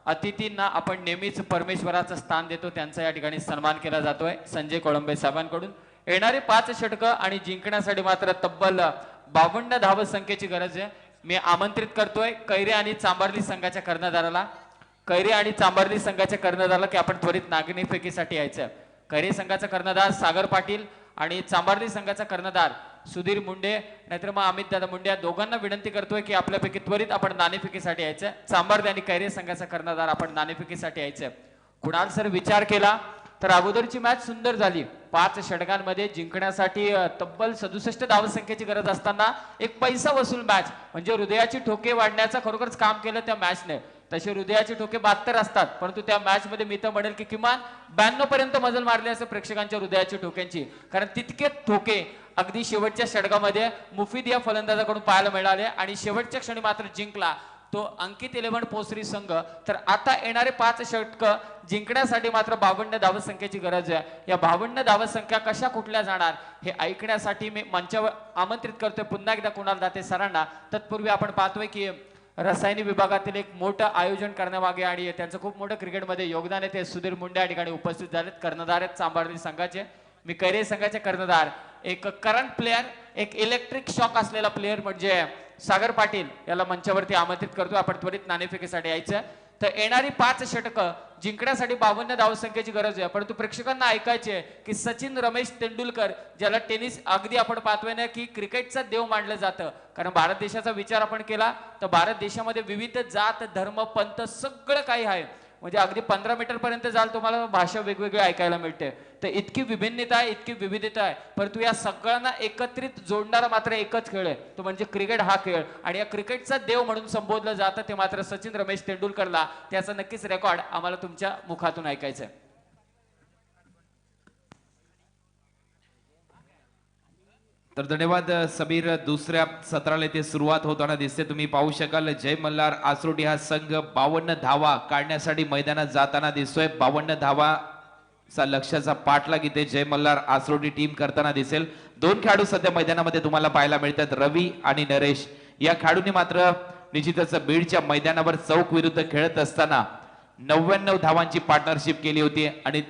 अतिथींना आपण नेहमीच परमेश्वराचं स्थान देतो. त्यांचा या ठिकाणी सन्मान केला जातोय संजय कोळंबे साहेबांकडून. येणारी 5 षटकं आणि जिंकण्यासाठी मात्र तब्बल 52 धाव संख्येची गरज आहे. मी आमंत्रित करतोय कैरे आणि चांबार्ली संघाच्या कर्णधाराला की आपण त्वरित नागरिक फेकीसाठी यायचं. कैरे संघाचा कर्णधार सागर पाटील आणि चांभारली संघाचा कर्णधार सुधीर मुंडे नाहीतर मग अमित दादा मुंडे या दोघांना विनंती करतोय की आपल्यापैकी त्वरित आपण नाणेफेकीसाठी यायचं. चांभारली आणि कैरे संघाचा कर्णधार आपण नाणेफेकीसाठी यायचं. कुणाल सर विचार केला तर अगोदरची मॅच सुंदर झाली. 5 षटकांमध्ये जिंकण्यासाठी तब्बल 67 धावसंख्येची गरज असताना एक पैसा वसूल मॅच म्हणजे हृदयाची ठोके वाढण्याचं खरोखरच काम केलं त्या मॅचने. तसे हृदयाचे ठोके 72 असतात परंतु त्या मॅच मध्ये मी तर म्हणेल की किमान 92 पर्यंत मजल मारली असे प्रेक्षकांच्या हृदयाची ठोक्यांची. कारण तितके ठोके अगदी शेवटच्या षटकामध्ये मुफीद या फलंदाजाकडून पाहायला मिळाले आणि शेवटच्या क्षणी मात्र जिंकला तो अंकित 11 पोसरी संघ. तर आता येणारे 5 षटक जिंकण्यासाठी मात्र 52 धावसंख्येची गरज आहे. या 52 धावसंख्या कशा कुठल्या जाणार हे ऐकण्यासाठी मी मंचावर आमंत्रित करतोय पुन्हा एकदा कुणाल दाते सरांना. तत्पूर्वी आपण पाहतोय की रसायनी विभागातील एक मोठं आयोजन करण्यामागे आणि त्यांचं खूप मोठं क्रिकेटमध्ये योगदान आहे ते सुधीर मुंडे या ठिकाणी उपस्थित झालेत. कर्णधार आहेत चांभारली संघाचे. मी कैरे संघाचे कर्णधार एक करंट प्लेयर एक इलेक्ट्रिक शॉक असलेला प्लेयर म्हणजे सागर पाटील याला मंचावरती आमंत्रित करतो. आपण त्वरित नाणेफेकीसाठी यायचं. तर येणारी 5 षटकं जिंकण्यासाठी 52 धावसंख्येची गरज आहे. परंतु प्रेक्षकांना ऐकायचे की सचिन रमेश तेंडुलकर ज्याला टेनिस अगदी आपण पाहतोय ना की क्रिकेटचा देव मानलं जातं. कारण भारत देशाचा विचार आपण केला तर भारत देशामध्ये विविध जात धर्म पंथ सगळं काही आहे. म्हणजे अगदी 15 मीटर पर्यंत जाल तुम्हाला भाषा वेगवेगळी ऐकायला मिळते. तर इतकी विभिन्नता आहे इतकी विविधता आहे परंतु या सगळ्यांना एकत्रित जोडणारा मात्र एकच खेळ आहे तो म्हणजे क्रिकेट हा खेळ. आणि या क्रिकेटचा देव म्हणून संबोधलं जातं ते मात्र सचिन रमेश तेंडुलकरला. त्याचा नक्कीच रेकॉर्ड आम्हाला तुमच्या मुखातून ऐकायचं आहे. तर धन्यवाद समीर. दुसऱ्या सत्राला इथे सुरुवात होताना दिसते. तुम्ही पाहू शकाल जय मल्हार आसरोटी हा संघ 52 धावा काढण्यासाठी मैदानात जाताना दिसतोय. 52 धावाचा लक्ष्याचा पाठलाग इथे जय मल्हार आसरोटी टीम करताना दिसेल. 2 खेळाडू सध्या मैदानामध्ये तुम्हाला पाहायला मिळतात रवी आणि नरेश. या खेळाडूंनी मात्र निश्चितच बीडच्या मैदानावर चौक विरुद्ध खेळत असताना 99 धावांची पार्टनरशिप केली होती आणि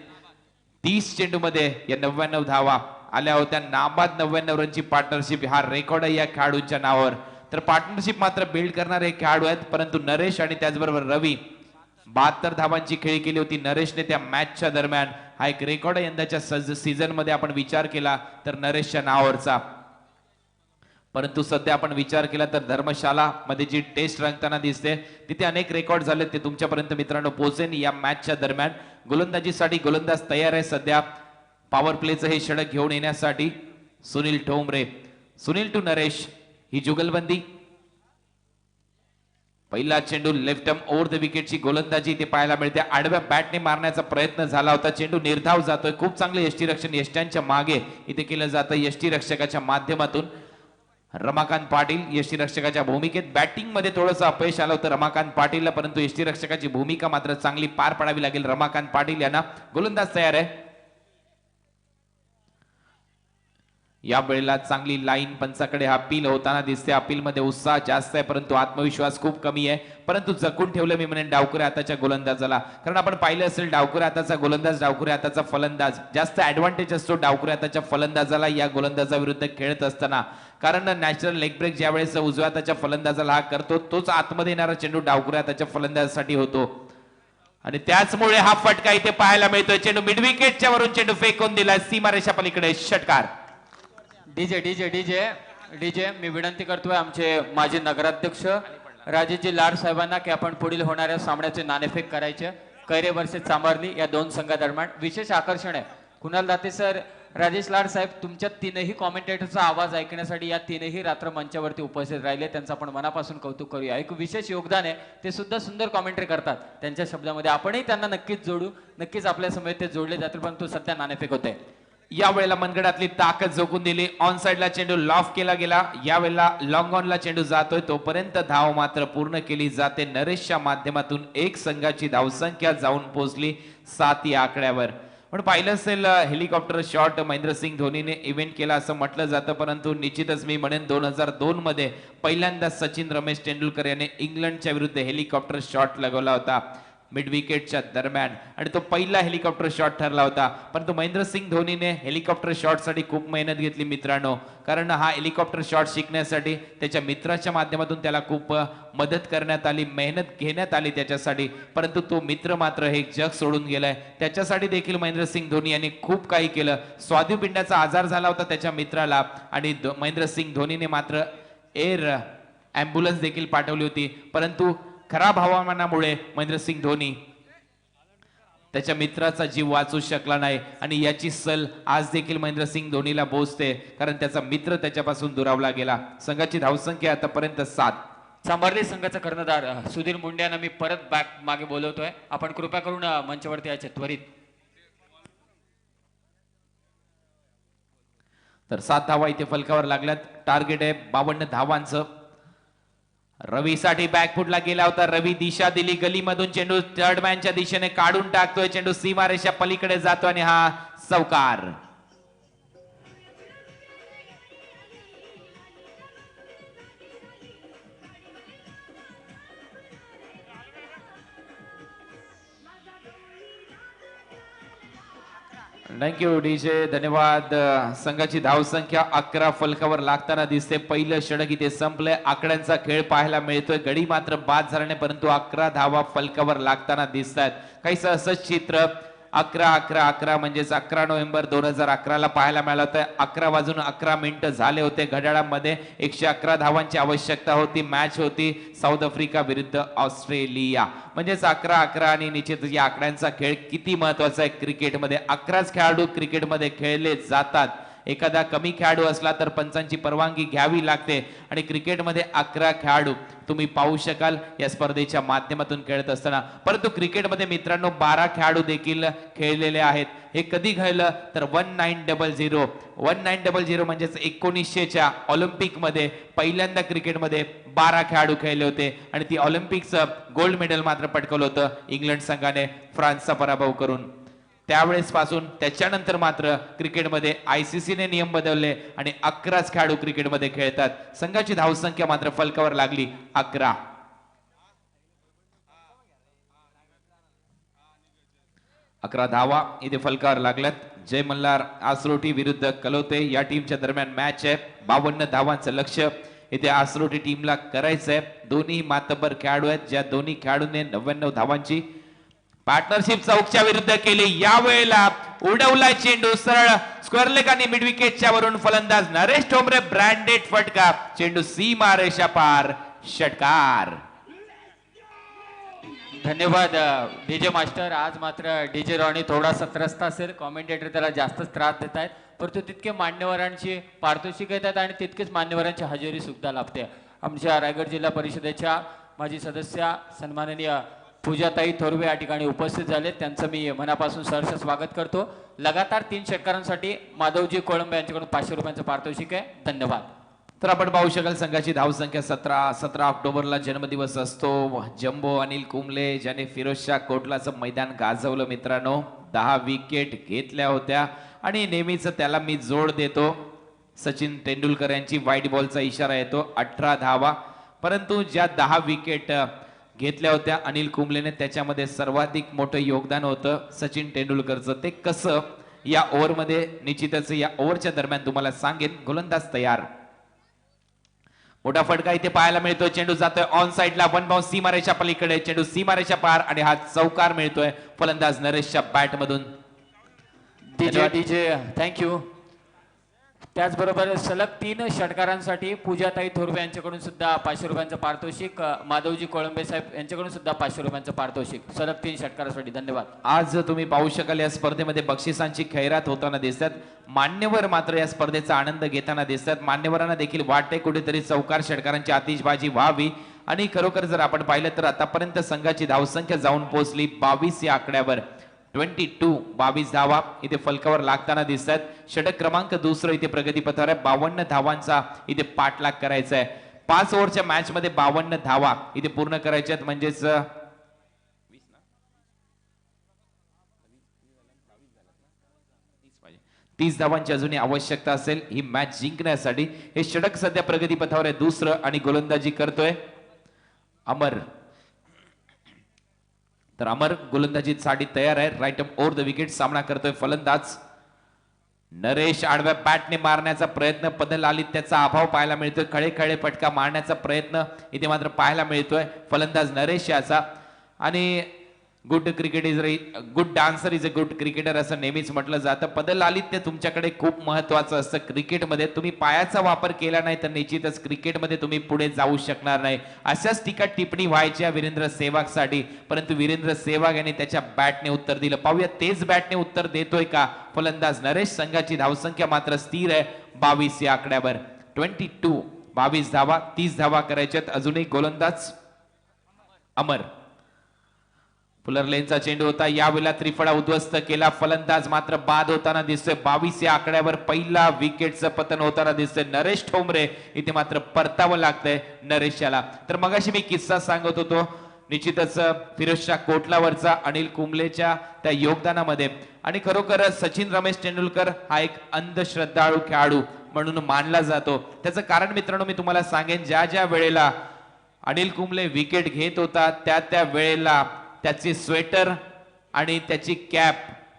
30 चेंडूमध्ये या 99 धावा आल्या होत्या. नाबाद 99 रनची पार्टनरशिप हा रेकॉर्ड आहे या खेळाडूंच्या नावावर. तर पार्टनरशिप मात्र बिल्ड करणारे खेळाडू आहेत परंतु नरेश आणि त्याचबरोबर रवी 72 धावांची खेळी केली होती नरेशने त्या मॅचच्या दरम्यान. हा एक रेकॉर्ड आहे यंदाच्या सीझन मध्ये आपण विचार केला तर नरेशच्या नावावरचा. परंतु सध्या आपण विचार केला तर धर्मशाला मध्ये जी टेस्ट रंगताना दिसते तिथे अनेक रेकॉर्ड झाले ते तुमच्यापर्यंत मित्रांनो पोहोचेन या मॅचच्या दरम्यान. गोलंदाजीसाठी गोलंदाज तयार आहे सध्या पॉवर प्लेचं हे षटक घेऊन येण्यासाठी सुनील ठोंबरे. सुनील टू नरेश ही जुगलबंदी. पहिला चेंडू लेफ्ट आर्म ओव्हर द विकेटची गोलंदाजी इथे पाहायला मिळते. आडव्या बॅटने मारण्याचा प्रयत्न झाला होता. चेंडू निर्धाव जातोय. खूप चांगले यष्टीरक्षण यष्ट्यांच्या मागे इथे केलं जातं यष्टीरक्षकाच्या माध्यमातून. रमाकांत पाटील यष्टीरक्षकाच्या भूमिकेत. बॅटिंग मध्ये थोडंसं अपयश आलं होतं रमाकांत पाटीलला परंतु यष्टीरक्षकाची भूमिका मात्र चांगली पार पाडावी लागेल रमाकांत पाटील यांना. गोलंदाज तयार आहे. या वेळेला चांगली लाईन पंचाकडे अपील होताना दिसते. अपील मध्ये उत्साह जास्त आहे परंतु आत्मविश्वास खूप कमी आहे. परंतु जगून ठेवलं मी म्हणेन डावकुरे हाताच्या गोलंदाजाला. कारण आपण पाहिलं असेल डावकुरे हाताचा गोलंदाज डावकुरे हाताचा फलंदाज जास्त ऍडव्हान्टेज असतो डावकुरे हाताच्या फलंदाजाला या गोलंदाजाविरुद्ध खेळत असताना. कारण नॅचरल लेग ब्रेक ज्या वेळेस उजव्या हाताच्या फलंदाजाला हा करतो तोच आतमध्ये येणारा चेंडू डावकुरे हाताच्या फलंदाजासाठी होतो आणि त्याचमुळे हा फटका इथे पाहायला मिळतोय. चेंडू मिड विकेटच्या वरून चेंडू फेकून दिला सीमारेषा पलीकडे. षटकार. डीजे डीजे डीजे डीजे मी विनंती करतोय आमचे माजी नगराध्यक्ष राजेशजी लाड साहेबांना की आपण पुढील होणाऱ्या सामन्याचे नाणेफेक करायचे. कैरे वर्सेस चांभारली या 2 संघादरम्यान. विशेष आकर्षण आहे कुणाल दाते सर राजेश लाड साहेब तुमच्या 3ही कॉमेंटेटरचा आवाज ऐकण्यासाठी या 3ही रात्र मंचावरती उपस्थित राहिले. त्यांचं आपण मनापासून कौतुक करूया. एक विशेष योगदान आहे. ते सुद्धा सुंदर कॉमेंट्री करतात त्यांच्या शब्दामध्ये. आपणही त्यांना नक्कीच जोडू. नक्कीच आपल्या समोर ते जोडले जातील परंतु सध्या नाणेफेक होते. या वेळेला मनगडातली ताकद झोकून दिली. ऑन साइडला चेंडू लॉफ केला गेला. या वेळेला लॉंग ऑनला चेंडू जातोय तोपर्यंत धाव मात्र पूर्ण केली जाते. नरेशच्या माध्यमातून एक संघाची धावसंख्या जाऊन पोहोचली 7 या आकड्यावर. पण पाहिलं असेल हेलिकॉप्टर शॉट महेंद्रसिंग धोनीने इव्हेंट केला असं म्हटलं जातं परंतु निश्चितच मी म्हणेन 2002 मध्ये पहिल्यांदा सचिन रमेश तेंडुलकर याने इंग्लंडच्या विरुद्ध हेलिकॉप्टर शॉट लगवला होता. मिड विकेटच्या दरम्यान आणि तो पहिला हेलिकॉप्टर शॉट ठरला होता. परंतु महेंद्रसिंग धोनीने हेलिकॉप्टर शॉटसाठी खूप मेहनत घेतली मित्रांनो, कारण हा हेलिकॉप्टर शॉट शिकण्यासाठी त्याच्या मित्राच्या माध्यमातून त्याला खूप मदत करण्यात आली, मेहनत घेण्यात आली त्याच्यासाठी. परंतु तो मित्र मात्र हे जग सोडून गेलाय. त्याच्यासाठी देखील महेंद्रसिंग धोनी यांनी खूप काही केलं. स्वादुपिंडाचा आजार झाला होता त्याच्या मित्राला आणि महेंद्रसिंग धोनीने मात्र एअर ॲम्ब्युलन्स देखील पाठवली होती. परंतु खराब हवामानामुळे महेंद्रसिंग धोनी त्याच्या मित्राचा जीव वाचू शकला नाही आणि याची सल आज देखील महेंद्रसिंग धोनीला बोचते, कारण त्याचा मित्र त्याच्यापासून दुरावला गेला. संघाची धावसंख्या आतापर्यंत 7. सांभारली संघाचा कर्णधार सुधीर मुंडे यांना मी परत बॅक मागे बोलवतोय. आपण कृपया करून मंचावरती यायचे त्वरित. तर 7 धावा इथे फलकावर लागल्यात. टार्गेट आहे 52 धावांचं. रवीसाठी बॅकफुटला गेला होता. रवी दिशा दिली गलीमधून, चेंडू थर्ड मॅनच्या दिशेने काढून टाकतोय. चेंडू सीमारेषा पलीकडे जातो आणि हा चौकार. थँक्यू डीजे, धन्यवाद. संघाची धावसंख्या 11 फलकावर लागताना दिसते. पहिलं षटक इथे संपलंय. आकड्यांचा खेळ पाहायला मिळतोय. गडी मात्र बाद झाला नाही, परंतु 11 धावा फलकावर लागताना दिसत आहेत. काहीसं असंच चित्र 11-11-11 म्हणजेच 11 नोव्हेंबर 2011 पाहायला मिळालं होतं. 11 वाजून 11 झाले होते. घड्याळामध्ये 111 धावांची आवश्यकता होती. मॅच होती साऊथ आफ्रिका विरुद्ध ऑस्ट्रेलिया. म्हणजेच 11-11 आणि निश्चित या आकड्यांचा खेळ किती महत्वाचा आहे क्रिकेटमध्ये. 11च खेळाडू क्रिकेटमध्ये खेळले जातात. एखादा कमी खेळाडू असला तर पंचांची परवानगी घ्यावी लागते आणि क्रिकेटमध्ये 11 खेळाडू तुम्ही पाहू शकाल या स्पर्धेच्या माध्यमातून खेळत असताना. परंतु क्रिकेटमध्ये मित्रांनो 12 खेळाडू देखील खेळलेले आहेत. हे कधी घडलं तर 1900 म्हणजेच 1900च्या ऑलिम्पिकमध्ये पहिल्यांदा क्रिकेटमध्ये 12 खेळाडू खेळले होते आणि ती ऑलिम्पिकचं गोल्ड मेडल मात्र पटकवलं होतं इंग्लंड संघाने फ्रान्सचा पराभव करून. त्यावेळेस पासून त्याच्यानंतर मात्र क्रिकेटमध्ये आयसीसीने नियम बदलले आणि 11च खेळाडू क्रिकेटमध्ये खेळतात. संघाची धावसंख्या मात्र फलकावर लागली 11. 11 धावा इथे फलकावर लागल्यात. जय मल्हार आसरोटी विरुद्ध कलोते या टीमच्या दरम्यान मॅच आहे. 52 धावांचं लक्ष्य इथे आसरोटी टीमला करायचंय. दोन्ही मातब्बर खेळाडू आहेत, ज्या दोन्ही खेळाडूंनी 99 धावांची पार्टनरशिप चौकच्या विरुद्ध केली. यावेळेला उडवला चेंडू सरळ स्क्वेअर लेग आणि मिड विकेटच्या वरून फलंदाज नरेश ठोंबरे ब्रँडेड फटका. चेंडू सीमा रेषा पार, षटकार. धन्यवाद डीजे मास्टर. आज मात्र डीजे रॉनी थोडासा त्रस्त असेल. कॉमेंटेटर त्याला जास्तच त्रास देत आहेत, परंतु तितके मान्यवरांची पारितोषिक येतात आणि तितकेच मान्यवरांची हजेरी सुद्धा लाभते. आमच्या रायगड जिल्हा परिषदेच्या माजी सदस्या सन्माननीय पूजाताई थोरवे या ठिकाणी उपस्थित झाले. त्यांचं मी मनापासून सहर्ष स्वागत करतो. लगातार 3 षटकारांसाठी माधवजी कोळंबे यांच्याकडून 500 रुपयांचं पारितोषिक आहे. धन्यवाद. तर आपण पाहू शकाल संघाची धावसंख्या 17 ऑक्टोबरला जन्मदिवस असतो जम्बो अनिल कुंबले, ज्याने फिरोजशाह कोटलाचं मैदान गाजवलं मित्रांनो. 10 विकेट घेतल्या होत्या आणि नेहमीच त्याला मी जोड देतो. सचिन तेंडुलकर यांची व्हाईट बॉलचा इशारा येतो. 18 धावा. परंतु ज्या 10 विकेट घेतल्या होत्या अनिल कुंबलेने, त्याच्यामध्ये सर्वाधिक मोठं योगदान होतं सचिन तेंडुलकरचं. ते कसं या ओव्हरमध्ये निश्चितच या ओव्हरच्या दरम्यान तुम्हाला सांगेन. गोलंदाज तयार. मोठा फटका इथे पाहायला मिळतोय. चेंडू जातोय ऑन साइडला, 1 बाउंस सीमारेषा पलीकडे. चेंडू सीमारेषा पार आणि हा चौकार मिळतोय फलंदाज नरेशच्या बॅट मधून. DJ thank you. त्याचबरोबर सलग 3 षटकारांसाठी पूजाताई थोरवे यांच्याकडून सुद्धा 500 रुपयांचं पारितोषिक. माधवजी कोळंबे साहेब यांच्याकडून सुद्धा 500 रुपयांचं पारितोषिक सलग 3 षटकारांसाठी. धन्यवाद. आज तुम्ही पाहू शकाल या स्पर्धेमध्ये बक्षिसांची खैरात होताना दिसतात. मान्यवर मात्र या स्पर्धेचा आनंद घेताना दिसतात. मान्यवरांना देखील वाटते कुठेतरी चौकार षटकारांची आतिषबाजी व्हावी आणि खरोखर जर आपण पाहिलं तर आतापर्यंत संघाची धावसंख्या जाऊन पोहोचली 22 या आकड्यावर. 22 धावा इथे फलकावर लागताना दिसतात. षटक क्रमांक 2 इथे प्रगतीपथावर आहे. 52 धावांचा इथे पाठलाग करायचा आहे. 5 ओव्हरच्या मॅच मध्ये 52 धावा इथे पूर्ण करायच्या आहेत. म्हणजेच 30 धावांची अजूनही आवश्यकता असेल ही मॅच जिंकण्यासाठी. हे षटक सध्या प्रगतीपथावर आहे 2 आणि गोलंदाजी करतोय अमर. तर अमर गोलंदाजीसाठी तयार आहे. Right up over the wicket सामना करतोय फलंदाज नरेश. आडव्या बॅटने मारण्याचा प्रयत्न, पदल आली त्याचा अभाव पाहायला मिळतोय. खळे खळे फटका मारण्याचा प्रयत्न इथे मात्र पाहायला मिळतोय फलंदाज नरेश याचा. आणि good cricket is good dancer is a good cricketer असं नेहमीच म्हटलं जातं. पदल आलित्य तुमच्याकडे खूप महत्वाचं असतं क्रिकेटमध्ये. तुम्ही पायाचा वापर केला नाही तर निश्चितच क्रिकेटमध्ये तुम्ही पुढे जाऊ शकणार नाही. अशाच टीका टिप्पणी व्हायच्या वीरेंद्र सेहवागसाठी, परंतु वीरेंद्र सेहवाग यांनी त्याच्या बॅटने उत्तर दिलं. पाहूया तेच बॅटने उत्तर देतोय का फलंदाज नरेश. संघाची धावसंख्या मात्र स्थिर आहे 22 या आकड्यावर. 22 22 धावा, 30 धावा करायच्यात. अजूनही गोलंदाज अमर. फुलर लेनचा चेंडू होता, यावेळेला त्रिफळा उद्ध्वस्त केला. फलंदाज मात्र बाद होताना दिसतोय. 22 या आकड्यावर पहिला विकेटचं पतन होताना दिसतंय. नरेश ठोंबरे इथे मात्र परतावं लागतंय नरेश याला. तर मगाशी मी किस्सा सांगत होतो निश्चितच फिरोजशाह कोटलावरचा अनिल कुंबलेच्या त्या योगदानामध्ये. आणि खरोखर सचिन रमेश तेंडुलकर हा एक अंधश्रद्धाळू खेळाडू म्हणून मानला जातो. त्याचं कारण मित्रांनो मी तुम्हाला सांगेन, ज्या ज्या वेळेला अनिल कुंबले विकेट घेत होता त्या वेळेला त्याची स्वेटर आणि त्याची कॅप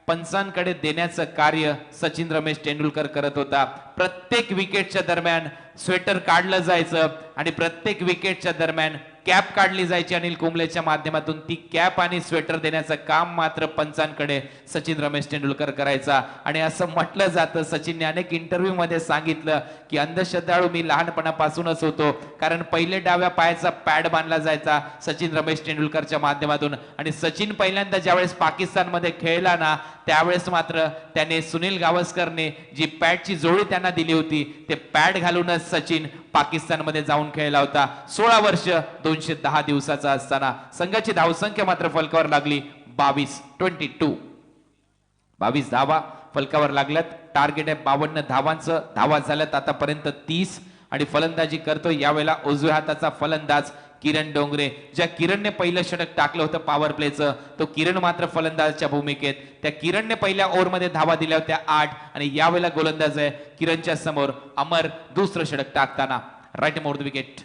पंचांकडे देण्याचं कार्य सचिन रमेश तेंडुलकर करत होता. प्रत्येक विकेटच्या दरम्यान स्वेटर काढलं जायचं आणि प्रत्येक विकेटच्या दरम्यान कॅप काढली जायची अनिल कुंबलेच्या माध्यमातून. ती कॅप आणि स्वेटर देण्याचं काम मात्र पंचांकडे सचिन रमेश तेंडुलकर करायचा. आणि असं म्हटलं जातं, सचिनने अनेक इंटरव्ह्यू मध्ये सांगितलं की अंधश्रद्धाळू मी लहानपणापासूनच होतो, कारण पहिले डाव्या पायाचा पॅड बांधला जायचा सचिन रमेश तेंडुलकरच्या माध्यमातून. आणि सचिन पहिल्यांदा ज्यावेळेस पाकिस्तानमध्ये खेळला ना त्यावेळेस मात्र त्याने सुनील गावस्करने जी पॅडची जोडी त्यांना दिली होती ते पॅड घालूनच सचिन पाकिस्तानमध्ये जाऊन खेळला होता. 16 वर्ष 210 दिवसाचा असताना. संघाची धावसंख्या मात्र फलकावर लागली 22 22 धावा फलकावर लागल्यात. टार्गेट आहे 52 धावांचं. धावा झाल्यात आतापर्यंत 30. आणि फलंदाजी करतो यावेळेला उजव्या हाताचा फलंदाज किरण डोंगरे. ज्या किरणने पहिलं षटक टाकलं होतं पॉवर प्लेचं, तो किरण मात्र फलंदाजच्या भूमिकेत. त्या किरणने पहिल्या ओव्हरमध्ये धावा दिल्या होत्या 8. आणि यावेळेला गोलंदाज आहे किरणच्या समोर अमर दुसरं षटक टाकताना. Right more the wicket.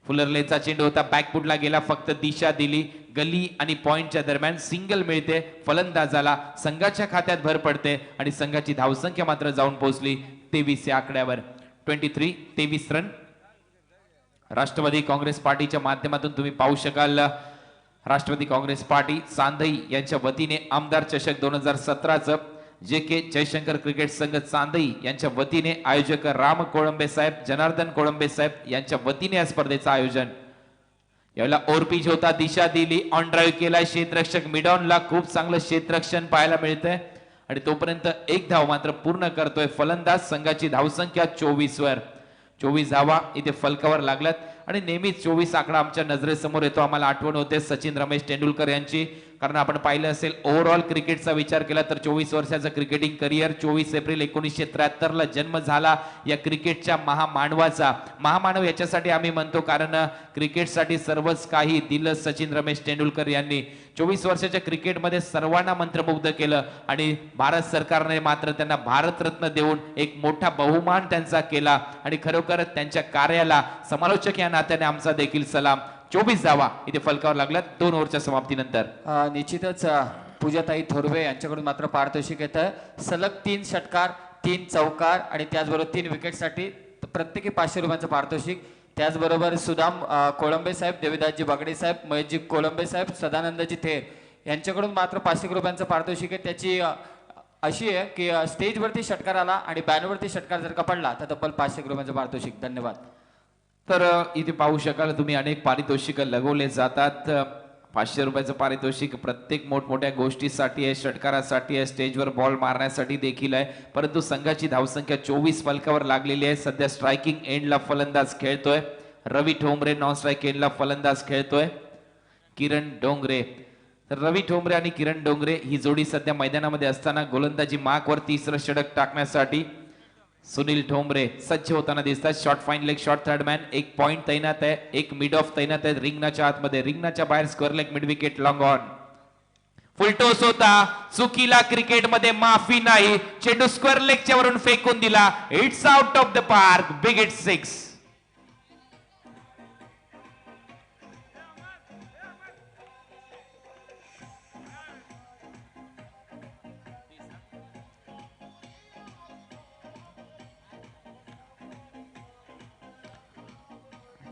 Fuller लेनचा चेंडू होता, बॅकफुटला गेला, फक्त दिशा दिली. गली आणि पॉइंटच्या दरम्यान सिंगल मिळते फलंदाजाला. संघाच्या खात्यात भर पडते आणि संघाची धावसंख्या मात्र जाऊन पोहोचली 23 या आकड्यावर. 23 रन. राष्ट्रवादी काँग्रेस पार्टीच्या माध्यमातून तुम्ही पाहू शकाल राष्ट्रवादी काँग्रेस पार्टी चांदई यांच्या वतीने आमदार चषक 2017चं जे के जयशंकर क्रिकेट संघ चांदई यांच्या वतीने आयोजक राम कोळंबे साहेब, जनार्दन कोळंबे साहेब यांच्या वतीने या स्पर्धेचं आयोजन. यावेळेला ओरपीज होता, दिशा दिली, ऑन ड्राईव्ह केला क्षेत्ररक्षक मिडॉनला. खूप चांगलं क्षेत्ररक्षण पाहायला मिळतंय. आणि तोपर्यंत एक धाव मात्र पूर्ण करतोय फलंदाज. संघाची धावसंख्या 24 वर. 24 धावा इथे फलकावर लागल्यात. आणि नेहमीच 24 आकडा आमच्या नजरेसमोर येतो. आम्हाला आठवण होते सचिन रमेश तेंडुलकर यांची, कारण आपण पाहिलं असेल ओव्हरऑल क्रिकेटचा विचार केला तर 24 वर्षाचं क्रिकेटिंग करिअर. 24 एप्रिल 1973 ला जन्म झाला या क्रिकेटच्या महामानवाचा. महामानव याच्यासाठी आम्ही म्हणतो कारण क्रिकेटसाठी सर्वच काही दिलं सचिन रमेश तेंडुलकर यांनी. 24 वर्षाच्या क्रिकेटमध्ये सर्वांना मंत्रमुग्ध केलं आणि भारत सरकारने मात्र त्यांना भारतरत्न देऊन एक मोठा बहुमान त्यांचा केला. आणि खरोखर त्यांच्या कार्याला समालोचक या नात्याने आमचा देखील सलाम. 24 धावा इथे फलकावर लागल्यात 2 ओव्हरच्या समाप्तीनंतर. निश्चितच पूजाताई थोरवे यांच्याकडून मात्र पारितोषिक येतं. सलग 3 षटकार, 3 चौकार आणि त्याचबरोबर 3 विकेटसाठी प्रत्येकी 500 रुपयांचं पारितोषिक. त्याचबरोबर सुदाम कोळंबे साहेब, देवीदासजी बागडे साहेब, महेशजी कोळंबे साहेब, सदानंदजी थेर यांच्याकडून मात्र 500 रुपयांचं पारितोषिक आहे. त्याची अशी आहे की स्टेजवरती षटकार आला आणि बॅनरवरती षटकार जर का पडला तर तब्बल 500 रुपयांचं पारितोषिक. धन्यवाद. तर इथे पाहू शकाल तुम्ही अनेक पारितोषिक लगवले जातात. 500 रुपयाचं पारितोषिक प्रत्येक मोठमोठ्या गोष्टीसाठी आहे, षटकारासाठी आहे, स्टेजवर बॉल मारण्यासाठी देखील आहे. परंतु संघाची धावसंख्या 24 फलकावर लागलेली आहे. सध्या स्ट्रायकिंग एंडला फलंदाज खेळतोय रवी ठोंबरे, नॉन स्ट्राईक एंडला फलंदाज खेळतोय किरण डोंगरे. तर रवी ठोंबरे आणि किरण डोंगरे ही जोडी सध्या मैदानामध्ये असताना गोलंदाजी मार्कवर तिसरं षटक टाकण्यासाठी सुनील ठोंबरे सज्ज होताना दिसतात. Short fine leg, short third man, एक पॉइंट तैनात आहे, एक मिड ऑफ तैनात आहे रिंगणाच्या आतमध्ये. रिंगणाच्या बाहेर square leg, mid wicket, long on. Full toss होता, चुकीला क्रिकेटमध्ये माफी नाही. चेंडू स्क्वेअर लेगच्या वरून फेकून दिला. It's out of the park. Big hit 6.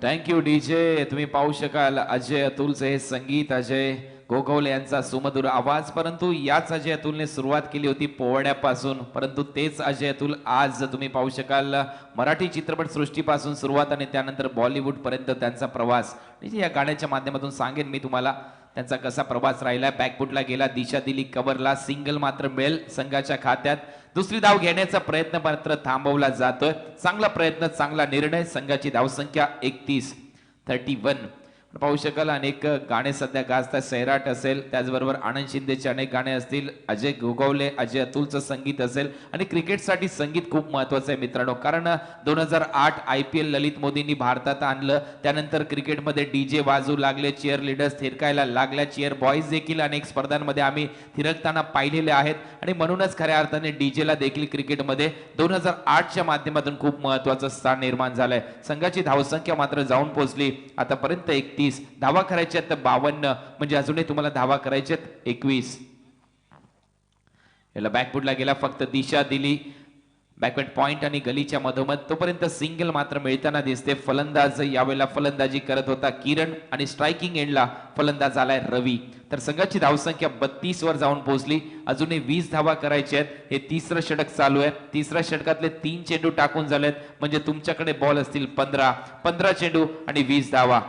Thank you DJ. तुम्ही पाहू शकाल अजय अतुलचे हे संगीत, अजय गोगवले यांचा सुमधुर आवाज. परंतु याच अजय अतुलने सुरुवात केली होती पोवण्यापासून, परंतु तेच अजय अतुल आज तुम्ही पाहू शकाल मराठी चित्रपट सृष्टीपासून सुरुवात आणि त्यानंतर बॉलिवूड पर्यंत त्यांचा प्रवास. या गाण्याच्या माध्यमातून सांगेन मी तुम्हाला त्यांचा कसा प्रवास राहिला. बॅकफुटला गेला, दिशा दिली कव्हरला, सिंगल मात्र मिळेल संघाच्या खात्यात. दुसरी धाव घेण्याचा प्रयत्न मात्र थांबवला जातोय. चांगला प्रयत्न, चांगला निर्णय. संघाची धावसंख्या 31. पाहू शकाल अनेक गाणे सध्या गाजतात. सैराट असेल, त्याचबरोबर आनंद शिंदेचे अनेक गाणे असतील, अजय गोगवले, अजय अतुलचं संगीत असेल. आणि क्रिकेटसाठी संगीत खूप महत्वाचं आहे मित्रांनो, कारण 2008 IPL ललित मोदींनी भारतात आणलं. त्यानंतर क्रिकेटमध्ये डीजे वाजू लागले, चेअर लीडर्स थिरकायला लागल्या, चेअर बॉईज देखील अनेक स्पर्धांमध्ये आम्ही थिरकताना पाहिलेले आहेत. आणि म्हणूनच खऱ्या अर्थाने डीजेला देखील क्रिकेटमध्ये 2008च्या माध्यमातून खूप महत्वाचं स्थान निर्माण झालंय. संघाची धावसंख्या मात्र जाऊन पोहोचली आतापर्यंत 31. धावा करायच्यात तर 52, म्हणजे अजूनही तुम्हाला धावा करायच्यात 21. याला बॅकफुटला गेला, फक्त दिशा दिली बॅकवर्ड पॉइंट आणि गलीच्या मधोमध. तोपर्यंत सिंगल मात्र मिळताना दिसते. फलंदाज यावेळेला फलंदाजी करत होता किरण आणि स्ट्रायकिंग एंडला फलंदाज आलाय रवी. तर संघाची धावसंख्या 32 वर जाऊन पोहोचली. अजूनही 20 धावा करायच्या आहेत. हे तिसरं षटक चालू आहे. तिसऱ्या षटकातले 3 चेंडू टाकून झालेत, म्हणजे तुमच्याकडे बॉल असतील 15 चेंडू आणि 20 धावा.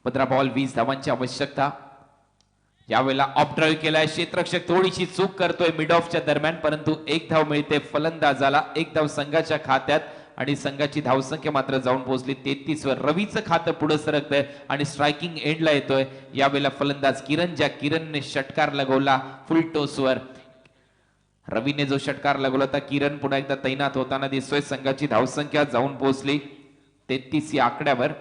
15 बॉल 20 धावांची आवश्यकता. यावेळेला ऑफ ड्राईव्ह केलाय, क्षेत्ररक्षक थोडीशी चूक करतोय मिड ऑफच्या दरम्यान, परंतु 1 धाव मिळते फलंदाजाला. 1 धाव संघाच्या खात्यात आणि संघाची धावसंख्या मात्र जाऊन पोहोचली 33 वर. रवीचं खातं पुढे सरकतंय आणि स्ट्रायकिंग एंडला येतोय. यावेळेला फलंदाज किरण, ज्या किरणने षटकार लगवला फुल टोसवर. रवीने जो षटकार लगवला होता, किरण पुन्हा एकदा तैनात होताना दिसतोय. संघाची धावसंख्या जाऊन पोहोचली 33 या आकड्यावर.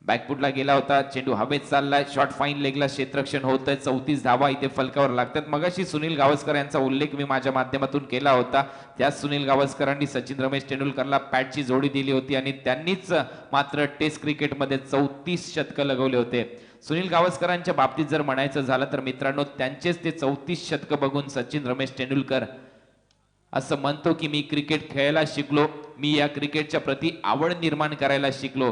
बॅकफुटला गेला होता, चेंडू हवेत चाललाय, शॉर्ट फाईन लेगला क्षेत्ररक्षण होतंय. 34 धावा इथे फलकावर लागतात. मगाशी सुनील गावस्कर यांचा उल्लेख मी माझ्या माध्यमातून केला होता. त्याच सुनील गावस्करांनी सचिन रमेश तेंडुलकरला पॅटची जोडी दिली होती आणि त्यांनीच मात्र टेस्ट क्रिकेटमध्ये 34 शतकं लगवले होते. सुनील गावस्करांच्या बाबतीत जर म्हणायचं झालं तर मित्रांनो, त्यांचेच ते 34 शतकं बघून सचिन रमेश तेंडुलकर असं म्हणतो की मी क्रिकेट खेळायला शिकलो, मी या क्रिकेटच्या प्रति आवड निर्माण करायला शिकलो.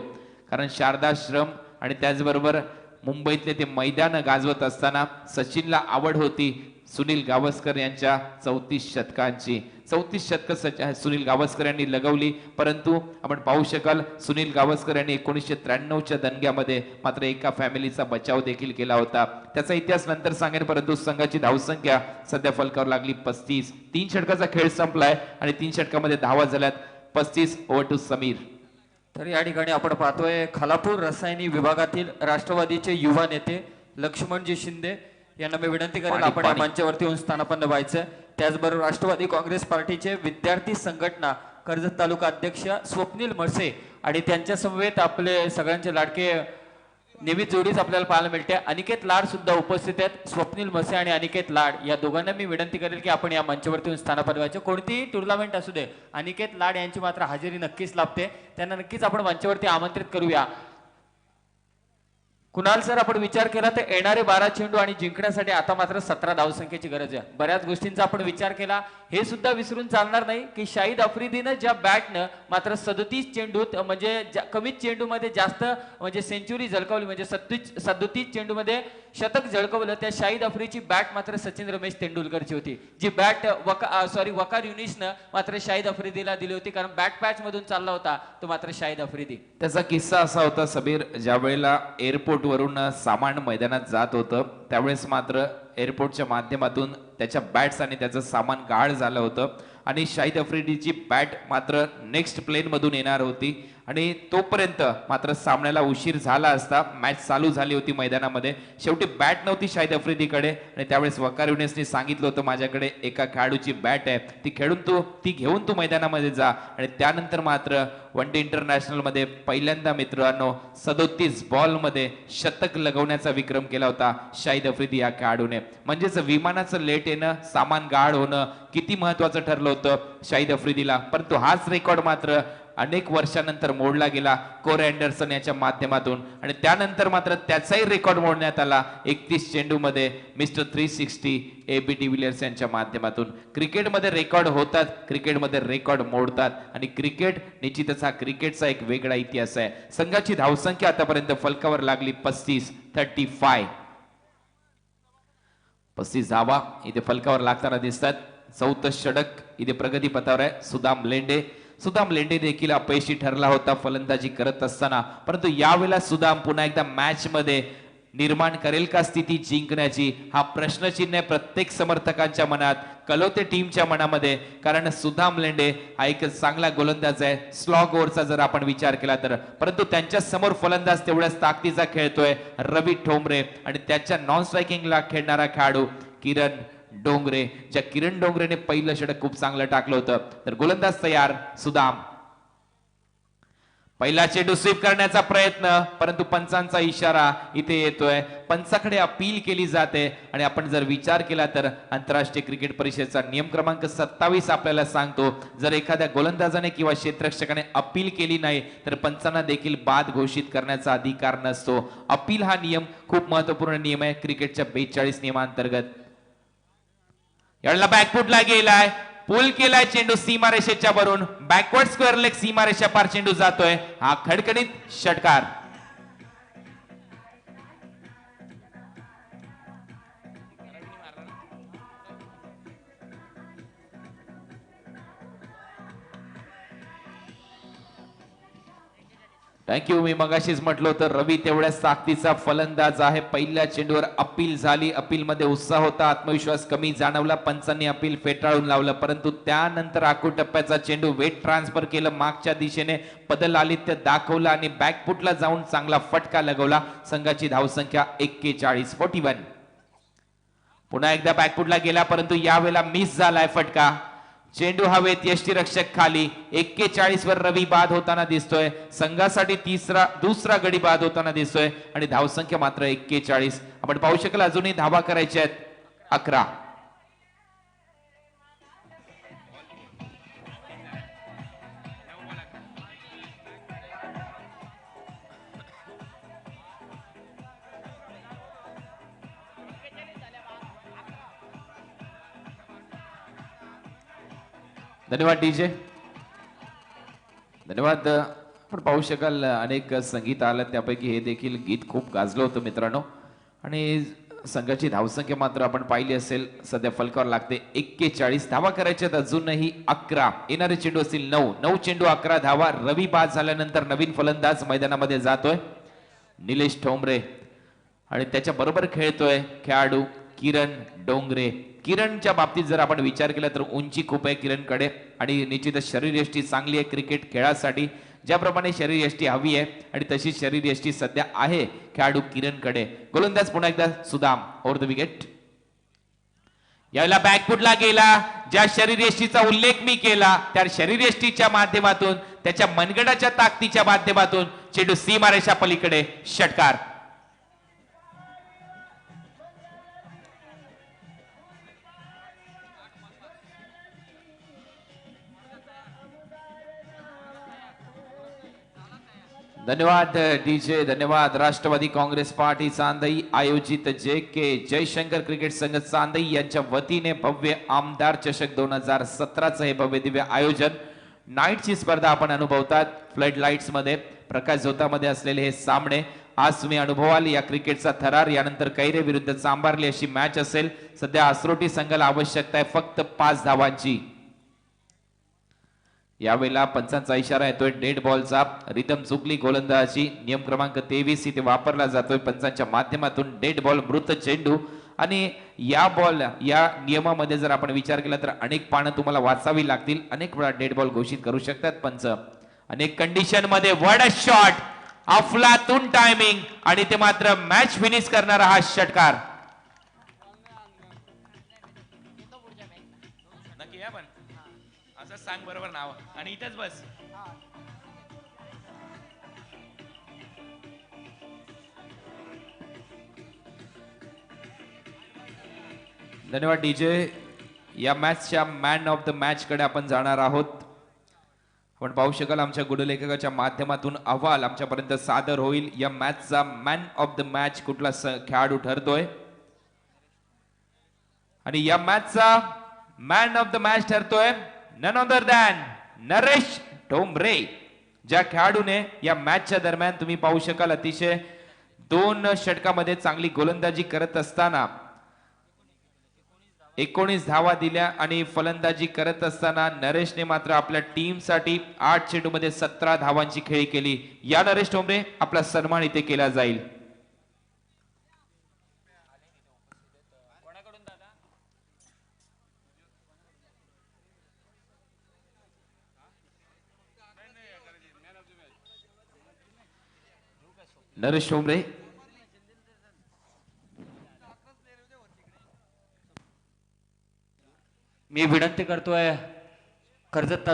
कारण शारदाश्रम आणि त्याचबरोबर मुंबईतले ते मैदान गाजवत असताना सचिनला आवड होती सुनील गावस्कर यांच्या 34 शतकांची. 34 शतक सुनील गावस्कर यांनी लगवली. परंतु आपण पाहू शकाल सुनील गावस्कर यांनी 1993च्या दणग्यामध्ये मात्र एका फॅमिलीचा बचाव देखील केला होता. त्याचा इतिहास नंतर सांगेन, परंतु संघाची धावसंख्या सध्या फलकावर लागली 35. 3 षटकाचा खेळ संपलाय आणि 3 षटकामध्ये धावा झाल्यात 35. Over to Sameer. तर या ठिकाणी आपण पाहतोय खालापूर रसायनी विभागातील राष्ट्रवादीचे युवा नेते लक्ष्मणजी शिंदे यांना मी विनंती करेन आपण या मंचावरती येऊन स्थानापन्न व्हायचं. त्याचबरोबर राष्ट्रवादी काँग्रेस पार्टीचे विद्यार्थी संघटना कर्जत तालुका अध्यक्ष स्वप्नील मळसे आणि त्यांच्या समवेत आपले सगळ्यांचे लाडके नेहमी जोडीच आपल्याला पाहायला मिळते. अनिकेत लाड सुद्धा उपस्थित आहेत. स्वप्नील मसे आणि अनिकेत लाड या दोघांना मी विनंती करेल की आपण या मंचावरती येऊन स्थानापन्न व्हायचे. कोणतीही टुर्नामेंट असू दे, अनिकेत लाड यांची मात्र हजेरी नक्कीच लाभते. त्यांना नक्कीच आपण मंचावरती आमंत्रित करूया. कुणाल सर, आपण विचार केला तर येणारे 12 चेंडू आणि जिंकण्यासाठी आता मात्र 17 धावसंख्येची गरज आहे. बऱ्याच गोष्टींचा आपण विचार केला, हे सुद्धा विसरून चालणार नाही की शाहिद आफ्रिदीनं ज्या बॅटनं मात्र 37 चेंडूत म्हणजे कमीच चेंडूमध्ये जास्त म्हणजे सेंचुरी झळकावली, म्हणजे 37 चेंडूमध्ये शतक झळकवलं, त्या शाहिद आफ्रिदीची बॅट मात्र सचिन रमेश तेंडुलकरची होती. जी बॅट वकार युनिसनं मात्र शाहिद आफ्रिदीला दिली होती, कारण बॅट पॅच मधून चालला होता तो मात्र शाहिद आफ्रिदी. त्याचा किस्सा असा होता सबीर, ज्या वेळेला एअरपोर्ट वरून सामान मैदानात जात होतं त्यावेळेस मात्र एअरपोर्टच्या माध्यमातून त्याच्या बॅट्स आणि त्याचं सामान गाळ झालं होतं आणि शाहिद आफ्रिदीची बॅट मात्र नेक्स्ट प्लेन मधून येणार होती आणि तोपर्यंत मात्र सामन्याला उशीर झाला असता. मॅच चालू झाली होती मैदानामध्ये. शेवटी बॅट नव्हती शाहिद आफ्रिदीकडे आणि त्यावेळेस वकार युनिसने सांगितलं होतं माझ्याकडे एका खेळाडूची बॅट आहे, ती घेऊन तू मैदानामध्ये जा. आणि त्यानंतर मात्र वन डे इंटरनॅशनल मध्ये पहिल्यांदा मित्रांनो 37 बॉल मध्ये शतक लगवण्याचा विक्रम केला होता शाहिद आफ्रिदी या खेळाडूने. म्हणजेच विमानाचं लेट येणं, सामान गाळ होणं किती महत्वाचं ठरलं होतं शाहिद आफ्रिदीला. परंतु हाच रेकॉर्ड मात्र अनेक वर्षानंतर मोडला गेला कोरे अँडरसन याच्या माध्यमातून आणि त्यानंतर मात्र त्याचाही रेकॉर्ड मोडण्यात आला 31 चेंडूमध्ये मिस्टर 360 AB डिव्हिलियर्स यांच्या माध्यमातून. क्रिकेटमध्ये रेकॉर्ड होतात, क्रिकेटमध्ये रेकॉर्ड मोडतात आणि क्रिकेट निश्चितच हा क्रिकेटचा एक वेगळा इतिहास आहे. संघाची धावसंख्या आतापर्यंत फलकावर लागली 35 धावा इथे फलकावर लागताना दिसतात. 4थं षटक इथे प्रगती पथावर आहे. सुदाम लेंडे देखील अपयशी ठरला होता फलंदाजी करत असताना, परंतु यावेळेला सुदाम पुन्हा एकदा मॅच मध्ये निर्माण करेल का स्थिती जिंकण्याची, हा प्रश्नचिन्ह आहे प्रत्येक समर्थकांच्या मनात, कलोते टीमच्या मनामध्ये. कारण सुदाम लेंडे हा एक चांगला गोलंदाज आहे स्लॉग ओव्हरचा जर आपण विचार केला तर, परंतु त्यांच्या समोर फलंदाज तेवढ्याच ताकदीचा खेळतोय रवी ठोंबरे आणि त्याच्या नॉन स्ट्रायकिंगला खेळणारा खेळाडू किरण डोंगरे. ज्या किरण डोंगरेने पहिलं षटक खूप चांगलं टाकलं होतं. तर गोलंदाज तयार सुदाम. पहिला चेंडू स्वीप करण्याचा प्रयत्न, परंतु पंचांचा इशारा इथे येतोय. पंचाकडे अपील केली जाते आणि आपण जर विचार केला तर आंतरराष्ट्रीय क्रिकेट परिषदेचा नियम क्रमांक 27 आपल्याला सांगतो, जर एखाद्या गोलंदाजाने किंवा क्षेत्ररक्षकाने अपील केली नाही तर पंचांना देखील बाद घोषित करण्याचा अधिकार नसतो. अपील हा नियम खूप महत्वपूर्ण नियम आहे क्रिकेटच्या 42 नियमांतर्गत. याला बॅकफुटला गेलाय, पुल केलाय चेंडू सीमारेषेच्या वरून, बॅकवर्ड स्क्वेअर लेग सीमारेषा पार चेंडू जातोय. हा खडखडीत षटकार. थँक्यू. मी मगाशीच म्हटलं होतं रवी तेवढ्याच ताकदीचा फलंदाज आहे. पहिल्या चेंडूवर अपील झाली, अपील मध्ये उत्साह होता, आत्मविश्वास कमी जाणवला, पंचांनी अपील फेटाळून लावलं, परंतु त्यानंतर आखू टप्प्याचा चेंडू वेट ट्रान्सफर केलं मागच्या दिशेने, पदलालित्य दाखवलं आणि बॅकफुटला जाऊन चांगला फटका लगवला. संघाची धावसंख्या 41. पुन्हा एकदा बॅकफुटला गेला, परंतु यावेळेला मिस झालाय फटका. चेंडू हवेत, यष्टीरक्षक खाली. 41 वर रवी बाद होताना दिसतोय. संघासाठी दुसरा गडी बाद होताना दिसतोय आणि धावसंख्या मात्र 41. आपण पाहू शकाल अजूनही धावा करायच्या आहेत 11. धन्यवाद डीजे, धन्यवाद. आपण पाहू शकाल अनेक संगीत आलं, त्यापैकी हे देखील गीत खूप गाजलं होतं मित्रांनो. आणि संघाची धावसंख्या मात्र आपण पाहिली असेल सध्या फलकावर लागते 41. धावा करायच्यात अजूनही 11. येणारे चेंडू असतील 9 चेंडू 11 धावा. रवी बाद झाल्यानंतर नवीन फलंदाज मैदानामध्ये जातोय निलेश ठोंबरे आणि त्याच्या बरोबर खेळतोय खेळाडू किरण डोंगरे. किरणच्या बाबतीत जर आपण विचार केला तर उंची खूप आहे किरणकडे आणि निश्चितच शरीरयष्टी चांगली आहे क्रिकेट खेळासाठी. ज्याप्रमाणे शरीरयष्टी हवी आहे आणि तशी शरीरयष्टी सध्या आहे खेळाडू किरणकडे. गोलंदाज पुन्हा एकदा सुदाम ओव्हर द विकेट. यावेळेला बॅकफुटला गेला. ज्या शरीरयष्टीचा उल्लेख मी केला त्या शरीरयष्टीच्या माध्यमातून, त्याच्या मनगटाच्या ताकदीच्या माध्यमातून चेंडू सीमारेषा पलीकडे षटकार. धन्यवाद डीजे, धन्यवाद. राष्ट्रवादी काँग्रेस पार्टी चांदई आयोजित JK जयशंकर क्रिकेट संघ चांदई यांच्या वतीने भव्य आमदार चषक 2017चं हे भव्य दिव्य आयोजन. नाईटची स्पर्धा आपण अनुभवतात फ्लड लाईट्स मध्ये, प्रकाश झोतामध्ये असलेले हे सामने आज तुम्ही अनुभवाल. या क्रिकेटचा थरार यानंतर कैरे विरुद्ध चांबारली अशी मॅच असेल. सध्या आसरोटी संघाला आवश्यकता आहे फक्त 5 धावांची. यावेळेला पंचांचा इशारा येतोय डेड बॉलचा. रिदम चुकली गोलंदाजी, नियम क्रमांक 23 इथे वापरला जातोय पंचांच्या माध्यमातून. डेड बॉल मृत चेंडू आणि या नियमामध्ये जर आपण विचार केला तर अनेक पानं तुम्हाला वाचावी लागतील. अनेक वेळा डेड बॉल घोषित करू शकतात पंच. अनेक कंडिशन मध्ये वड शॉट, अफलातून टायमिंग आणि ते मात्र मॅच फिनिश करणारा हा षटकार. सांग बरोबर नाव आणि इथेच बस. धन्यवाद डीजे. या मॅचच्या मॅन ऑफ द मॅच कडे आपण जाणार आहोत. पण पाहू शकाल आमच्या गुणलेखकाच्या माध्यमातून अहवाल आमच्यापर्यंत सादर होईल. या मॅचचा मॅन ऑफ द मॅच कुठला खेळाडू ठरतोय आणि या मॅचचा मॅन ऑफ द मॅच ठरतोय none other than Naresh Thombare. ज्या खेळाडूने या मॅचच्या दरम्यान तुम्ही पाहू शकाल अतिशय 2 षटकामध्ये चांगली गोलंदाजी करत असताना 19 धावा दिल्या आणि फलंदाजी करत असताना नरेशने मात्र आपल्या टीमसाठी 8 चेंडूमध्ये 17 धावांची खेळी केली. या नरेश ठोंबरे आपला सन्मान इथे केला जाईल. नरेश ठोंबरे मी विनंती करतोय कर्जत